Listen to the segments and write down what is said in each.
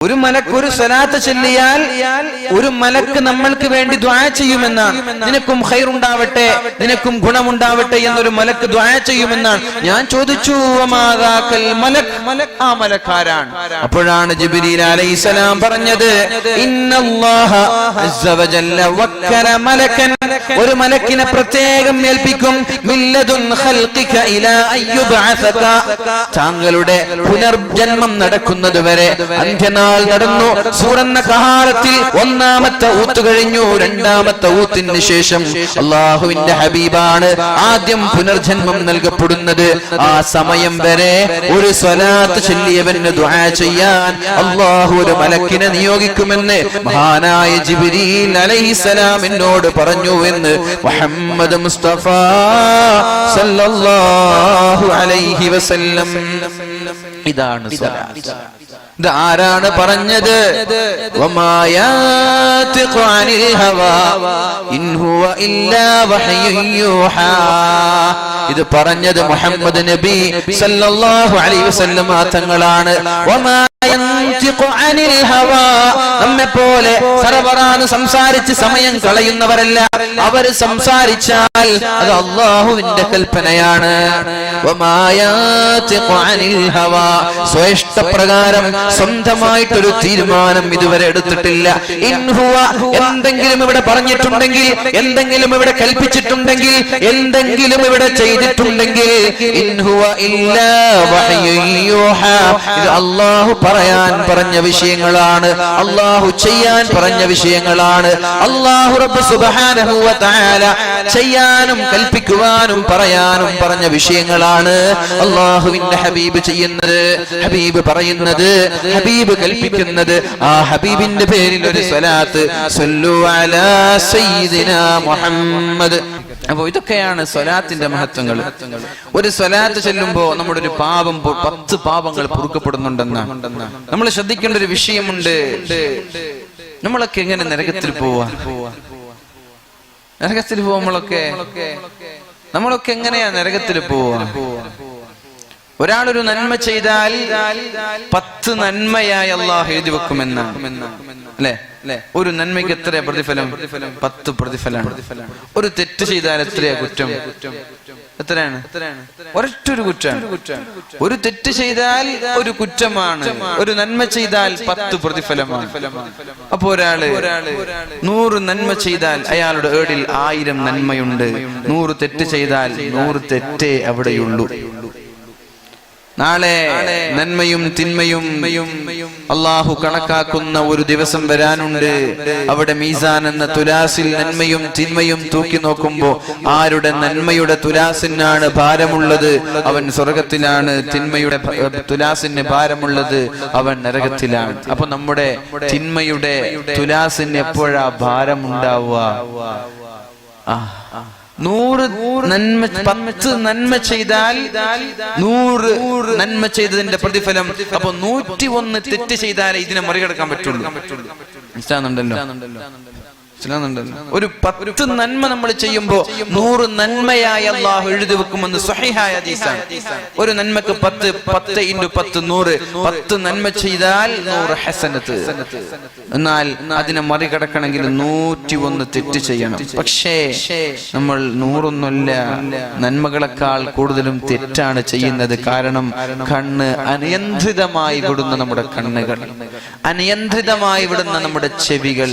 ഒരു മലക്ക് ഒരു സ്വലാത്ത് ചൊല്ലിയാൽ ഒരു മലക്ക് നമ്മൾക്ക് വേണ്ടി ദുആ ചെയ്യുമെന്നാണ്. നിനക്കും ഖൈറുണ്ടാവട്ടെ, നിനക്കും ഗുണമുണ്ടാവട്ടെ എന്നൊരു മലക്ക് ദുആ ചെയ്യുമെന്നാണ്. ഞാൻ ചോദിച്ചു വമാദാകൽ മലക്, ആ മലക്കാരാണ്? അപ്പോഴാണ് ജിബ്രീൽ അലൈഹിസ്സലാം പറഞ്ഞത്, ഇന്നല്ലാഹ അസ്സ വജല്ല വക്കല മലകൻ, ഒരു മലക്കിനെ പ്രത്യേകം ഏൽപ്പിക്കും, മില്ലദുൻ ഖൽഖിക ഇലാ അയ്യുബഅസക, താങ്കളുടെ പുനർജന്മം നടക്കുന്നതുവരെ. അന്ത്യനാൾ നടന്നു. സൂറന്ന കാലത്തിൽ ഒന്നാമത്തെ ഊത്ത് കഴിഞ്ഞു. രണ്ടാമത്തെ ഊത്തിന് ശേഷം അള്ളാഹുവിന്റെ ഹബീബാണ് ആദ്യം പുനർജന്മം നൽകപ്പെടുന്നത്. ആ സമയം വരെ ഒരു സ്വലാത്ത് ചൊല്ലിയവന് ദുആ ചെയ്യാൻ അള്ളാഹു ഒരു മലക്കിനെ നിയോഗിക്കുമെന്ന് മഹാനായ ജിബ്രീൽ അലൈഹിസ്സലാം എന്നോട് പറഞ്ഞു എന്ന് മുഹമ്മദ് മുസ്തഫ സല്ലല്ലാഹു അലൈഹി വസല്ലം. ഇതാണ് സ്വലാത്ത്. ഇത് ആരാണ് പറഞ്ഞത്? ഇത് പറഞ്ഞത് മുഹമ്മദ് നബി സല്ലല്ലാഹു അലൈഹി വസല്ലം തങ്ങളാണ്. നമ്മെ പോലെ സർവറാണ് സംസാരിച്ച് സമയം കളയുന്നവരല്ല. അവർ സംസാരിച്ചാൽ അത് അള്ളാഹുവിന്റെ കൽപ്പനയാണ്. സ്വേഷ്ടപ്രകാരം സ്വന്തമായിട്ടൊരു തീരുമാനം ഇതുവരെ എടുത്തിട്ടില്ല. എന്തെങ്കിലും ഇവിടെ പറഞ്ഞിട്ടുണ്ടെങ്കിൽ, എന്തെങ്കിലും ഇവിടെ കൽപ്പിച്ചിട്ടുണ്ടെങ്കിൽ, എന്തെങ്കിലും ഇവിടെ ചെയ്തിട്ടുണ്ടെങ്കിൽ ഇത് അള്ളാഹു പറയാൻ പറഞ്ഞ വിഷയങ്ങളാണ്, അള്ളാഹു ചെയ്യാൻ പറഞ്ഞ വിഷയങ്ങളാണ്. അള്ളാഹു റബ്ബ് സുബ്ഹാനഹു വ തആല ചെയ്യാനും കൽപ്പിക്കുവാനും പറയാനും പറഞ്ഞ വിഷയങ്ങളാണ് അള്ളാഹുവിന്റെ ഹബീബ് ചെയ്യുന്നത്, ഹബീബ് പറയുന്നത്, ഹബീബ് കൽപ്പിക്കുന്നത്. ആ ഹബീബിന്റെ പേരിൽ ഒരു സ്വലാത്ത്, സല്ലു അലാ സയ്യിദിനാ മുഹമ്മദ്. അപ്പൊ ഇതൊക്കെയാണ് സ്വലാത്തിന്റെ മഹത്വങ്ങൾ. ഒരു സ്വലാത്ത് ചെല്ലുമ്പോ നമ്മുടെ ഒരു പാപം 10 പാപങ്ങൾ പൊറുക്കപ്പെടുന്നുണ്ടെന്ന് നമ്മൾ ശ്രദ്ധിക്കേണ്ട ഒരു വിഷയമുണ്ട്. നമ്മളൊക്കെ എങ്ങനെ നരകത്തിൽ പോവാ? നരകത്തിൽ നമ്മളൊക്കെ എങ്ങനെയാ നരകത്തിൽ പോവാ? ഒരാളൊരു നന്മ ചെയ്താൽ 10 നന്മയായി അള്ളാഹു എഴുതി വെക്കുമെന്നാണ്, അല്ലെ? ഒരു നന്മയ്ക്ക് എത്രയാ പ്രതിഫലം? 10 പ്രതിഫലമാണ്. ഒരു തെറ്റ് ചെയ്താൽ എത്രയാ കുറ്റം? എത്രയാണ്? ഒരൊറ്റൊരു കുറ്റമാണ്. ഒരു തെറ്റ് ചെയ്താൽ ഒരു കുറ്റമാണ്, ഒരു നന്മ ചെയ്താൽ 10 പ്രതിഫലമാണ്. അപ്പൊ ഒരാള് 100 നന്മ ചെയ്താൽ അയാളുടെ ഏടിൽ 1000 നന്മയുണ്ട്. 100 തെറ്റ് ചെയ്താൽ 100 തെറ്റേ അവിടെയുള്ളൂ. നാളെ നന്മയും തിന്മയും അള്ളാഹു കണക്കാക്കുന്ന ഒരു ദിവസം വരാനുണ്ട്. അവിടെ മീസാൻ എന്ന തുലാസിൽ നന്മയും തിന്മയും തൂക്കി നോക്കുമ്പോ ആരുടെ നന്മയുടെ തുലാസിനാണ് ഭാരമുള്ളത് അവൻ സ്വർഗത്തിലാണ്, തിന്മയുടെ തുലാസിന് ഭാരമുള്ളത് അവൻ നരകത്തിലാണ്. അപ്പൊ നമ്മുടെ തിന്മയുടെ തുലാസിന് എപ്പോഴാ ഭാരമുണ്ടാവുക? 100 നന്മ ചെയ്താൽ 100 നന്മ ചെയ്തതിന്റെ പ്രതിഫലം. അപ്പൊ 101 തെറ്റ് ചെയ്താലേ ഇതിനെ മറികടക്കാൻ പറ്റുള്ളൂ. മനസ്സിലാകുന്നുണ്ടല്ലോ? ഒരു 10 നന്മ നമ്മൾ ചെയ്യുമ്പോ 100 നന്മയായി അള്ളാഹു എഴുതി വെക്കുമെന്ന് സ്വഹീഹായ ഹദീസാണ്. ഒരു നന്മക്ക് 10 × 10 100. 10 നന്മ ചെയ്താൽ 100 ഹസനത്ത്. എന്നാൽ അതിനെ മറികടക്കണമെങ്കിൽ 101 തെറ്റ് ചെയ്യണം. പക്ഷേ നമ്മൾ 100 നന്മകളെക്കാൾ കൂടുതലും തെറ്റാണ് ചെയ്യുന്നത്. കാരണം കണ്ണ് അനിയന്ത്രിതമായി വിടുന്ന നമ്മുടെ കണ്ണുകൾ, അനിയന്ത്രിതമായി വിടുന്ന നമ്മുടെ ചെവികൾ,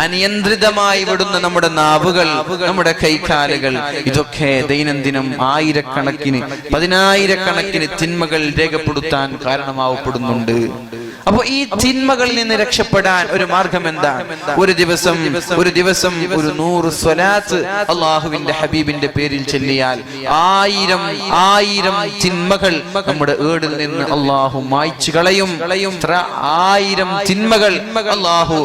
അനിയന്ത്രിതമായി വിടുന്ന നമ്മുടെ നാവുകൾ, നമ്മുടെ കൈകാലുകൾ, ഇതൊക്കെ ദൈനംദിനം 1000കണക്കിന് 10000കണക്കിന് തിന്മകൾ രേഖപ്പെടുത്താൻ കാരണമാവപ്പെടുന്നുണ്ട്. അപ്പൊ ഈ തിന്മകളിൽ നിന്ന് രക്ഷപ്പെടാൻ ഒരു മാർഗം എന്താ? ഒരു ദിവസം ഒരു 100 സ്വലാത്ത് അള്ളാഹുവിന്റെ ഹബീബിന്റെ പേരിൽ ചൊല്ലിയാൽ 1000 തിന്മകൾ നമ്മുടെ ഏടിൽ നിന്ന് അള്ളാഹു മായ്ച്ചു കളയും. 1000 തിന്മകൾ അള്ളാഹു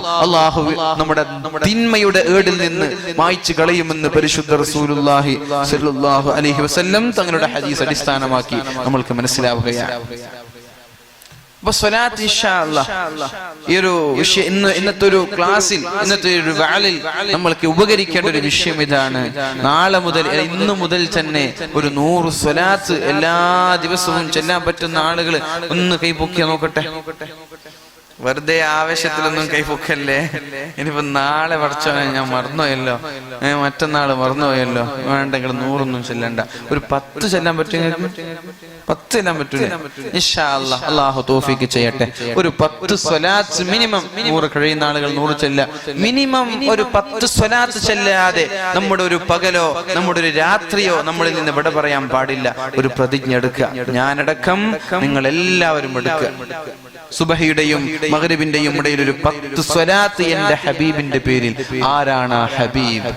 നമ്മുടെ തിന്മയുടെ ഏടിൽ നിന്ന് മായ്ച്ചു കളയുമെന്ന് പരിശുദ്ധ റസൂലുള്ളാഹി സ്വല്ലല്ലാഹു അലൈഹി വസല്ലം തങ്ങളുടെ ഹദീസ് അടിസ്ഥാനമാക്കി നമ്മൾക്ക് മനസ്സിലാവുകയാണ്. അപ്പൊ സ്വലാത്ത് ഇൻഷാ അല്ലാഹ് ഈ ഒരു വിഷയം ഇന്നത്തെ ഒരു ക്ലാസ്സിൽ, ഇന്നത്തെ ഒരു വാലിൽ നമ്മൾക്ക് ഉപകരിക്കേണ്ട ഒരു വിഷയം ഇതാണ്. നാളെ മുതൽ, ഇന്നു മുതൽ തന്നെ ഒരു 100 സ്വലാത്ത് എല്ലാ ദിവസവും ചെല്ലാൻ പറ്റുന്ന ആളുകൾ ഒന്ന് കൈപൊക്കിയാ നോക്കട്ടെ. വെറുതെ ആവേശത്തിലൊന്നും കൈപ്പൊക്കല്ലേ. ഇനിയിപ്പോ നാളെ പഠിച്ചോനെ ഞാൻ മറന്നുപോയല്ലോ, മറ്റന്നാള് മറന്നുപോയല്ലോ, വേണ്ടെങ്കിൽ 100 ചെല്ലണ്ട, ഒരു 10 ചെല്ലാൻ പറ്റുമെങ്കിൽ 10 ചെല്ലാൻ പറ്റൂല. ഇൻഷാ അല്ലാഹ് അല്ലാഹു തൗഫീഖ് ചെയ്യട്ടെ. ഒരു 10 സ്വലാത്ത് മിനിമം, 100 കഴിയുന്ന ആളുകൾ 100 ചെല്ല, മിനിമം ഒരു 10 സ്വലാത്ത് ചെല്ലാതെ നമ്മുടെ ഒരു പകലോ നമ്മുടെ ഒരു രാത്രിയോ നമ്മളിൽ നിന്ന് വിട പറയാൻ പാടില്ല. ഒരു പ്രതിജ്ഞ എടുക്കുക, ഞാനടക്കം നിങ്ങൾ എല്ലാവരും എടുക്കുക. സുബഹിയുടെയും മഗ്രിബിന്റെയും ഇടയിൽ ഒരു 10 സ്വലാത്ത് എന്റെ ഹബീബിന്റെ പേരിൽ. ആരാണ് ആ ഹബീബ്?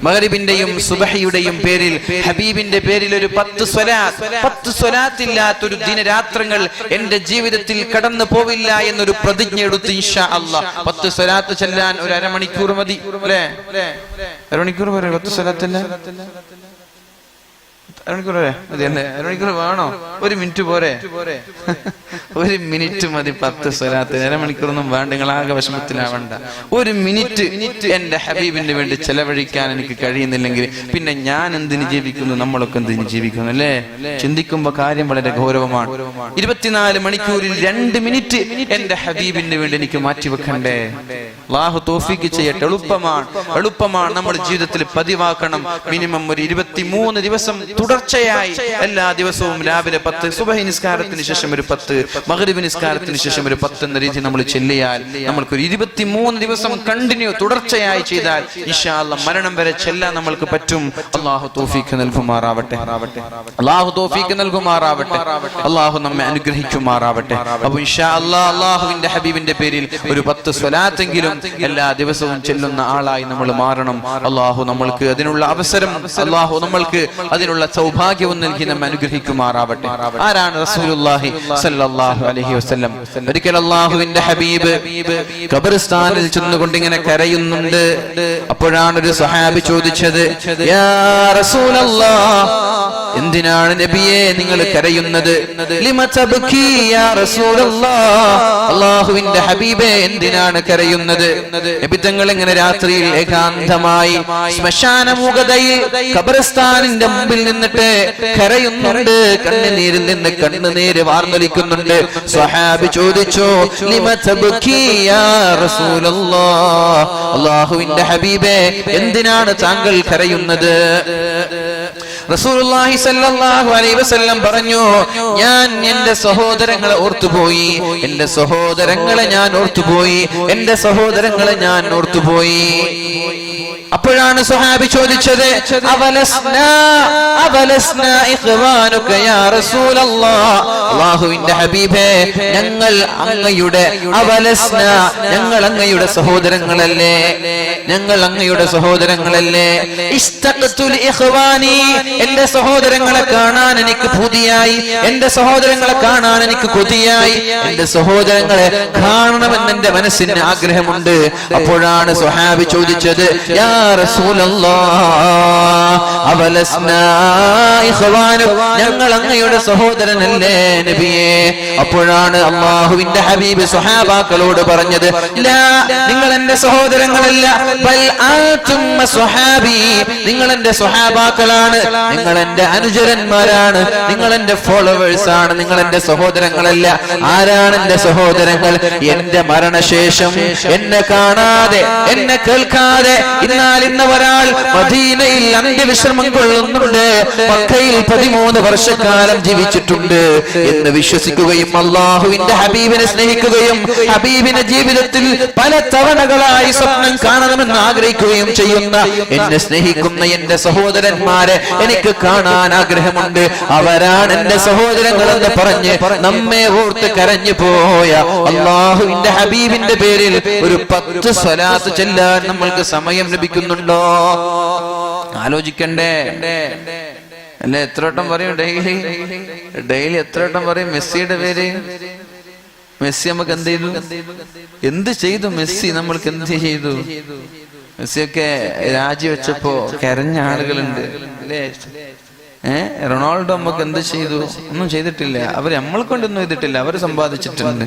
മഗ്രിബിന്റെയും സുബഹിയുടെയും പേരിൽ ഹബീബിന്റെ പേരിൽ ഒരു 10 സ്വലാത്ത്. 10 സ്വലാത്ത് ഇല്ലാത്തൊരു ദിനരാത്രങ്ങൾ എന്റെ ജീവിതത്തിൽ കടന്നു പോവില്ല എന്നൊരു പ്രതിജ്ഞ എടുത്ത് ഇൻഷാ അല്ലാഹ് 10 സ്വലാത്ത് ചെല്ലാൻ ഒരു അരമണിക്കൂർ മതി അല്ലേ? അരമണിക്കൂർ പോരെ 10 സ്വലാത്തല്ല? അരമണിക്കൂർ വരെ മതി അല്ലേ? അരമണിക്കൂർ വേണോ? 1 മിനിറ്റ് പോരെ? 1 മിനിറ്റ് മതി 10 സ്വലാത്ത്. അരമണിക്കൂറൊന്നും വേണ്ട, നിങ്ങളാകെ വിഷമത്തിലാവണ്ട. 1 മിനിറ്റ് എന്റെ ഹബീബിന് വേണ്ടി ചെലവഴിക്കാൻ എനിക്ക് കഴിയുന്നില്ലെങ്കിൽ പിന്നെ ഞാൻ എന്തിന് ജീവിക്കുന്നു, നമ്മളൊക്കെ എന്തിന് ജീവിക്കുന്നു അല്ലേ? ചിന്തിക്കുമ്പോ കാര്യം വളരെ ഗൗരവമാണ്. 24 മണിക്കൂറിൽ 2 മിനിറ്റ് എന്റെ ഹബീബിന് വേണ്ടി എനിക്ക് മാറ്റിവെക്കണ്ടേ? അല്ലാഹു തൗഫീഖ് ചെയ്യട്ടെ. എളുപ്പമാണ് നമ്മുടെ ജീവിതത്തിൽ പതിവാക്കണം. മിനിമം ഒരു 23 ദിവസം തുടർച്ചയായി എല്ലാ ദിവസവും രാവിലെ 10, സുബഹി നിസ്കാരത്തിന് ശേഷം ഒരു 10, മഗ്രിബ് നിസ്കാരത്തിന് ശേഷം ഒരു 10 എന്ന രീതി നമ്മൾ ചെല്ലിയാൽ നമ്മൾക്കൊരു 23 ദിവസം കണ്ടിന്യൂ തുടർച്ചയായി ചെയ്താൽ ഇൻഷാ അല്ലാഹ് മരണം വരെ ചെല്ലാൻ നമ്മൾക്ക് പറ്റും. അല്ലാഹു തൗഫീഖ് നൽകുമാറാവട്ടെ. അല്ലാഹു തൗഫീഖ് നൽകുമാറാവട്ടെ. അല്ലാഹു നമ്മെ അനുഗ്രഹിക്കുമാറാവട്ടെ. അപ്പോൾ ഇൻഷാ അല്ലാഹ് അല്ലാഹുവിന്റെ ഹബീബിന്റെ പേരിൽ ഒരു 10 സ്വലാത്തെങ്കിലും എല്ലാ ദിവസവും ചെല്ലുന്ന ആളായി നമ്മൾ മാറണം. അല്ലാഹു നമ്മൾക്ക് അതിനുള്ള അവസരം, അല്ലാഹു നമ്മൾക്ക് അതിനുള്ള സൗഭാഗ്യവും നൽകി നമ്മെ അനുഗ്രഹിക്കുമാറാവട്ടെ. ആരാണ് റസൂലുള്ളാഹി സ്വല്ലല്ലാഹു അലൈഹി വസല്ലം? ഒരിക്കൽ അല്ലാഹുവിന്റെ ഹബീബ് ഖബർസ്ഥാനിൽ ചെന്നുകൊണ്ട് ഇങ്ങനെ കരയുന്നുണ്ട്. അപ്പോഴാണ് ഒരു സഹാബി ചോദിച്ചത്, യാ റസൂലല്ലാഹ്, എന്തിനാണ് നബിയെ നിങ്ങൾ കരയുന്നത്? ലിമ തബ്കി യാ റസൂലല്ലാഹ്, അല്ലാഹുവിന്റെ ഹബീബേ എന്തിനാണ് കരയുന്നത്? നബി തങ്ങൾ ഇങ്ങനെ രാത്രിയിൽ ഏകാന്തമായി ശ്മശാനമുഖതയിൽ ഖബർസ്ഥാനിന്റെ മുമ്പിൽ നിന്നിട്ട് കരയുന്നുണ്ട്. കണ്ണുനീരിൽ നിന്ന് കണ്ണുനീര് വാർന്നൊലിക്കുന്നുണ്ട്. സ്വഹാബി ചോദിച്ചു, ലിമ തബ്കി യാ റസൂലല്ലാഹ്, അല്ലാഹുവിന്റെ ഹബീബേ എന്തിനാണ് താങ്കൾ കരയുന്നത്? റസൂലുള്ളാഹി സ്വല്ലല്ലാഹു അലൈഹി വസല്ലം പറഞ്ഞു, ഞാൻ എന്റെ സഹോദരങ്ങളെ ഓർത്തുപോയി, എന്റെ സഹോദരങ്ങളെ ഞാൻ ഓർത്തുപോയി, എന്റെ സഹോദരങ്ങളെ ഞാൻ ഓർത്തുപോയി. അപ്പോഴാണ് സ്വഹാബി ചോദിച്ചത്, അവലസ്നാ ഇഖ്വാനുക യാ റസൂലല്ലാഹ്, അല്ലാഹുവിന്റെ ഹബീബേ ഞങ്ങൾ അങ്ങയുടെ ഞങ്ങൾ അങ്ങയുടെ സഹോദരങ്ങളല്ലേ, ഞങ്ങൾ അങ്ങയുടെ സഹോദരങ്ങളല്ലേ? ഇസ്തഖ്തു ലിഇഖ്വാനി, എന്റെ സഹോദരങ്ങളെ കാണാൻ എനിക്ക് പൂതിയായി, എന്റെ സഹോദരങ്ങളെ കാണാൻ എനിക്ക് കൊതിയായി, എന്റെ സഹോദരങ്ങളെ കാണണമെന്ന് എന്റെ മനസ്സിന് ആഗ്രഹമുണ്ട്. അപ്പോഴാണ് സ്വഹാബി ചോദിച്ചത്, യാ റസൂലല്ലാഹ് അവലസ്നാ ഇഖ്വാനു, ഞങ്ങൾ അങ്ങയുടെ സഹോദരനല്ലേ നബിയേ? അപ്പോഴാണ് അല്ലാഹുവിന്റെ ഹബീബ് സ്വഹാബാക്കളോട് പറഞ്ഞത്, ലാ, നിങ്ങൾ എന്റെ സഹോദരങ്ങളല്ല, ബൽ അൻതും സ്വഹാബി, നിങ്ങൾ എന്റെ സ്വഹാബാക്കളാണ്, നിങ്ങൾ എന്റെ അനുചരന്മാരാണ്, നിങ്ങൾ എന്റെ ഫോളോവേഴ്സ് ആണ്, നിങ്ങൾ എന്റെ സഹോദരങ്ങളല്ല. ആരാണ് എന്റെ സഹോദരങ്ങൾ? എന്റെ മരണശേഷം എന്നെ കാണാതെ എന്നെ കേൾക്കാതെ ഇന്ന് ഒരാൾ മദീനയിൽ അന്ത്യവിശ്രമം കൊള്ളുന്നുണ്ട്, മക്കയിൽ 13 വർഷക്കാലം ജീവിച്ചിട്ടുണ്ട് എന്ന് വിശ്വസിക്കുകയും അല്ലാഹുവിന്റെ ഹബീബിനെ സ്നേഹിക്കുകയും ഹബീബിന്റെ ജീവിതത്തിൽ പല തവണകളായി സ്വപ്നം കാണണമെന്ന് ആഗ്രഹിക്കുകയും ചെയ്യുന്ന എന്നെ സ്നേഹിക്കുന്ന എന്റെ സഹോദരന്മാരെ എനിക്ക് കാണാൻ ആഗ്രഹമുണ്ട്, അവരാണ് എന്റെ സഹോദരങ്ങൾ എന്ന് പറഞ്ഞ് നമ്മെ ഓർത്ത് കരഞ്ഞു പോയ അല്ലാഹുവിന്റെ ഹബീബിന്റെ പേരിൽ ഒരു 10 സ്വലാത്ത് ചെല്ലാൻ നമ്മൾക്ക് സമയം ലഭിക്കുന്നുണ്ടോ? ആലോചിക്കണ്ടേ അല്ലെ? എത്ര വട്ടം പറയും ഡെയിലി എത്ര വട്ടം പറയും മെസ്സിയുടെ പേര്? മെസ്സി നമുക്ക് എന്ത് ചെയ്തു മെസ്സി നമ്മൾക്ക് എന്ത് ചെയ്തു? മെസ്സിയൊക്കെ രാജിവെച്ചപ്പോ കരഞ്ഞ ആളുകളുണ്ട് അല്ലേ? റൊണാൾഡോ നമുക്ക് എന്ത് ചെയ്തു? ഒന്നും ചെയ്തിട്ടില്ല. അവര് നമ്മളെ കൊണ്ടൊന്നും ചെയ്തിട്ടില്ല, അവര് സമ്പാദിച്ചിട്ടുണ്ട്.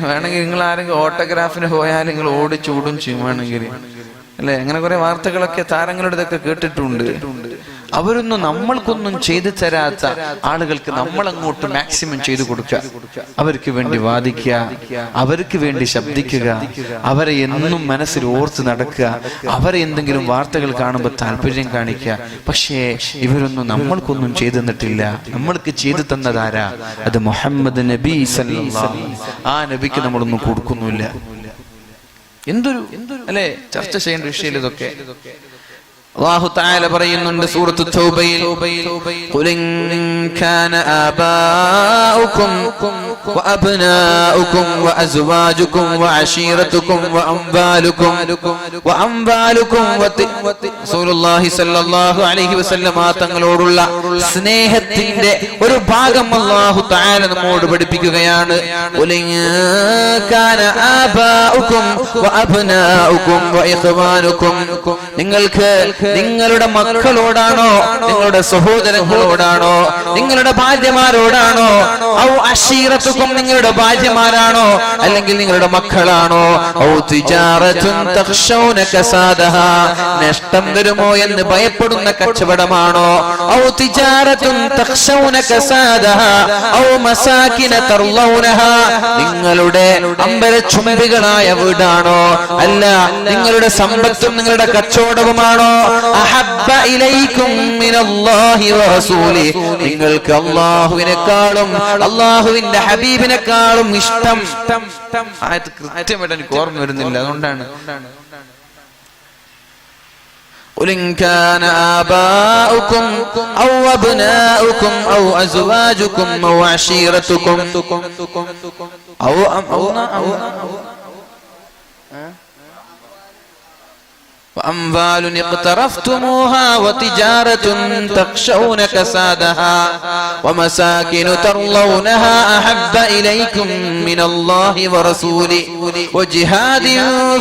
വേണമെങ്കിൽ നിങ്ങൾ ആരെങ്കിലും ഓട്ടോഗ്രാഫിന് പോയാൽ നിങ്ങൾ ഓടിച്ചൂടും ചെയ്യും വേണമെങ്കിൽ അല്ലെ? അങ്ങനെ കുറെ വാർത്തകളൊക്കെ താരങ്ങളുടെ ഇതൊക്കെ കേട്ടിട്ടുണ്ട്. അവരൊന്നും നമ്മൾക്കൊന്നും ചെയ്തു തരാത്ത ആളുകൾക്ക് നമ്മൾ അങ്ങോട്ട് മാക്സിമം ചെയ്തു കൊടുക്കുക, അവർക്ക് വേണ്ടി വാദിക്കുക, അവർക്ക് വേണ്ടി ശബ്ദിക്കുക, അവരെ എന്നും മനസ്സിൽ ഓർത്ത് നടക്കുക, അവരെ എന്തെങ്കിലും വാർത്തകൾ കാണുമ്പോൾ താല്പര്യം കാണിക്കുക. പക്ഷേ ഇവരൊന്നും നമ്മൾക്കൊന്നും ചെയ്തു തന്നിട്ടില്ല. നമ്മൾക്ക് ചെയ്തു തന്നതാരാ? അത് മുഹമ്മദ് നബി സല്ലല്ലാഹു അലൈഹി വസല്ലം. ആ നബിക്ക് നമ്മളൊന്നും കൊടുക്കുന്നില്ല. എന്തൊരു അല്ലെ ചർച്ച ചെയ്യേണ്ട വിഷയം ഇതൊക്കെ. അല്ലാഹു തആല പറയുന്നുണ്ട് സൂറത്തു തൗബയിൽ, ഖുൽ ഇൻ കാന ആബാഉകും വഅബ്നാഉകും വഅസ്വാജുകും വഅശീറതുകും വഅംവാലുകും റസൂലുള്ളാഹി സ്വല്ലല്ലാഹു അലൈഹി വസല്ലം തങ്ങളോടുള്ള സ്നേഹത്തിന്റെ ഒരു ഭാഗം അല്ലാഹു തആല നമ്മോട് പഠിപ്പിക്കുകയാണ്. ഖുൽ ഇൻ കാന ആബാഉകും വഅബ്നാഉകും വഇഖ്വാനുകും, നിങ്ങൾക്ക് നിങ്ങളുടെ മക്കളോടാണോ, നിങ്ങളുടെ സഹോദരങ്ങളോടാണോ, നിങ്ങളുടെ ഭാര്യമാരോടാണോ, ഔ അശീറത്തുക്കും, നിങ്ങളുടെ ഭാര്യമാരാണോ, അല്ലെങ്കിൽ നിങ്ങളുടെ മക്കളാണോ, ഔ തിജാറത്തുൻ തഖ്ശൗന കസാദഹാ, നഷ്ടം വരുമോ എന്ന് ഭയപ്പെടുന്ന കച്ചവടമാണോ, ഔ തിജാറത്തുൻ തഖ്ശൗന കസാദഹാ ഔ മസാകിന തർലൗനഹാ, നിങ്ങളുടെ അമ്പരച്ചുംബികളായ വീടാണോ, അല്ല നിങ്ങളുടെ സമ്പത്തും നിങ്ങളുടെ കച്ചവടവുമാണോ, അഹബ്ബ ഇലൈക്കും മിനല്ലാഹി വറസൂലി, നിങ്ങൾക്ക് അല്ലാഹുവിനെക്കാളും അല്ലാഹുവിന്റെ ഹബീബിനെക്കാളും ഇഷ്ടം. ആയത്ത് കൃത്യമായിട്ട് എനിക്ക് ഓർമ്മ വരുന്നില്ല, അതുകൊണ്ടാണ്. قل إن كان آباؤكم أو أبناؤكم أو أزواجكم أو عشيرتكم وأموال اقترفتموها وتجارة تخشون كسادها ومساكن ترضونها أحب إليكم من الله ورسوله وجهاد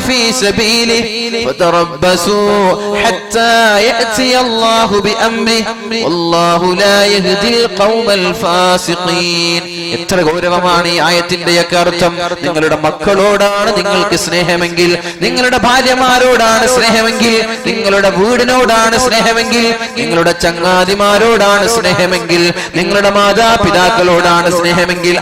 في سبيله فتربصوا حتى يأتي الله بأمره والله لا يهدي القوم الفاسقين. എത്ര ഗൗരവമാണ് ഈ ആയത്തിന്റെയൊക്കെ അർത്ഥം. നിങ്ങളുടെ മക്കളോടാണ് നിങ്ങൾക്ക് സ്നേഹമെങ്കിൽ, നിങ്ങളുടെ ഭാര്യമാരോടാണ് സ്നേഹമെങ്കിൽ, നിങ്ങളുടെ വീടിനോടാണ് സ്നേഹമെങ്കിൽ, നിങ്ങളുടെ ചങ്ങാതിമാരോടാണ് സ്നേഹമെങ്കിൽ, നിങ്ങളുടെ മാതാപിതാക്കളോടാണ് സ്നേഹമെങ്കിൽ,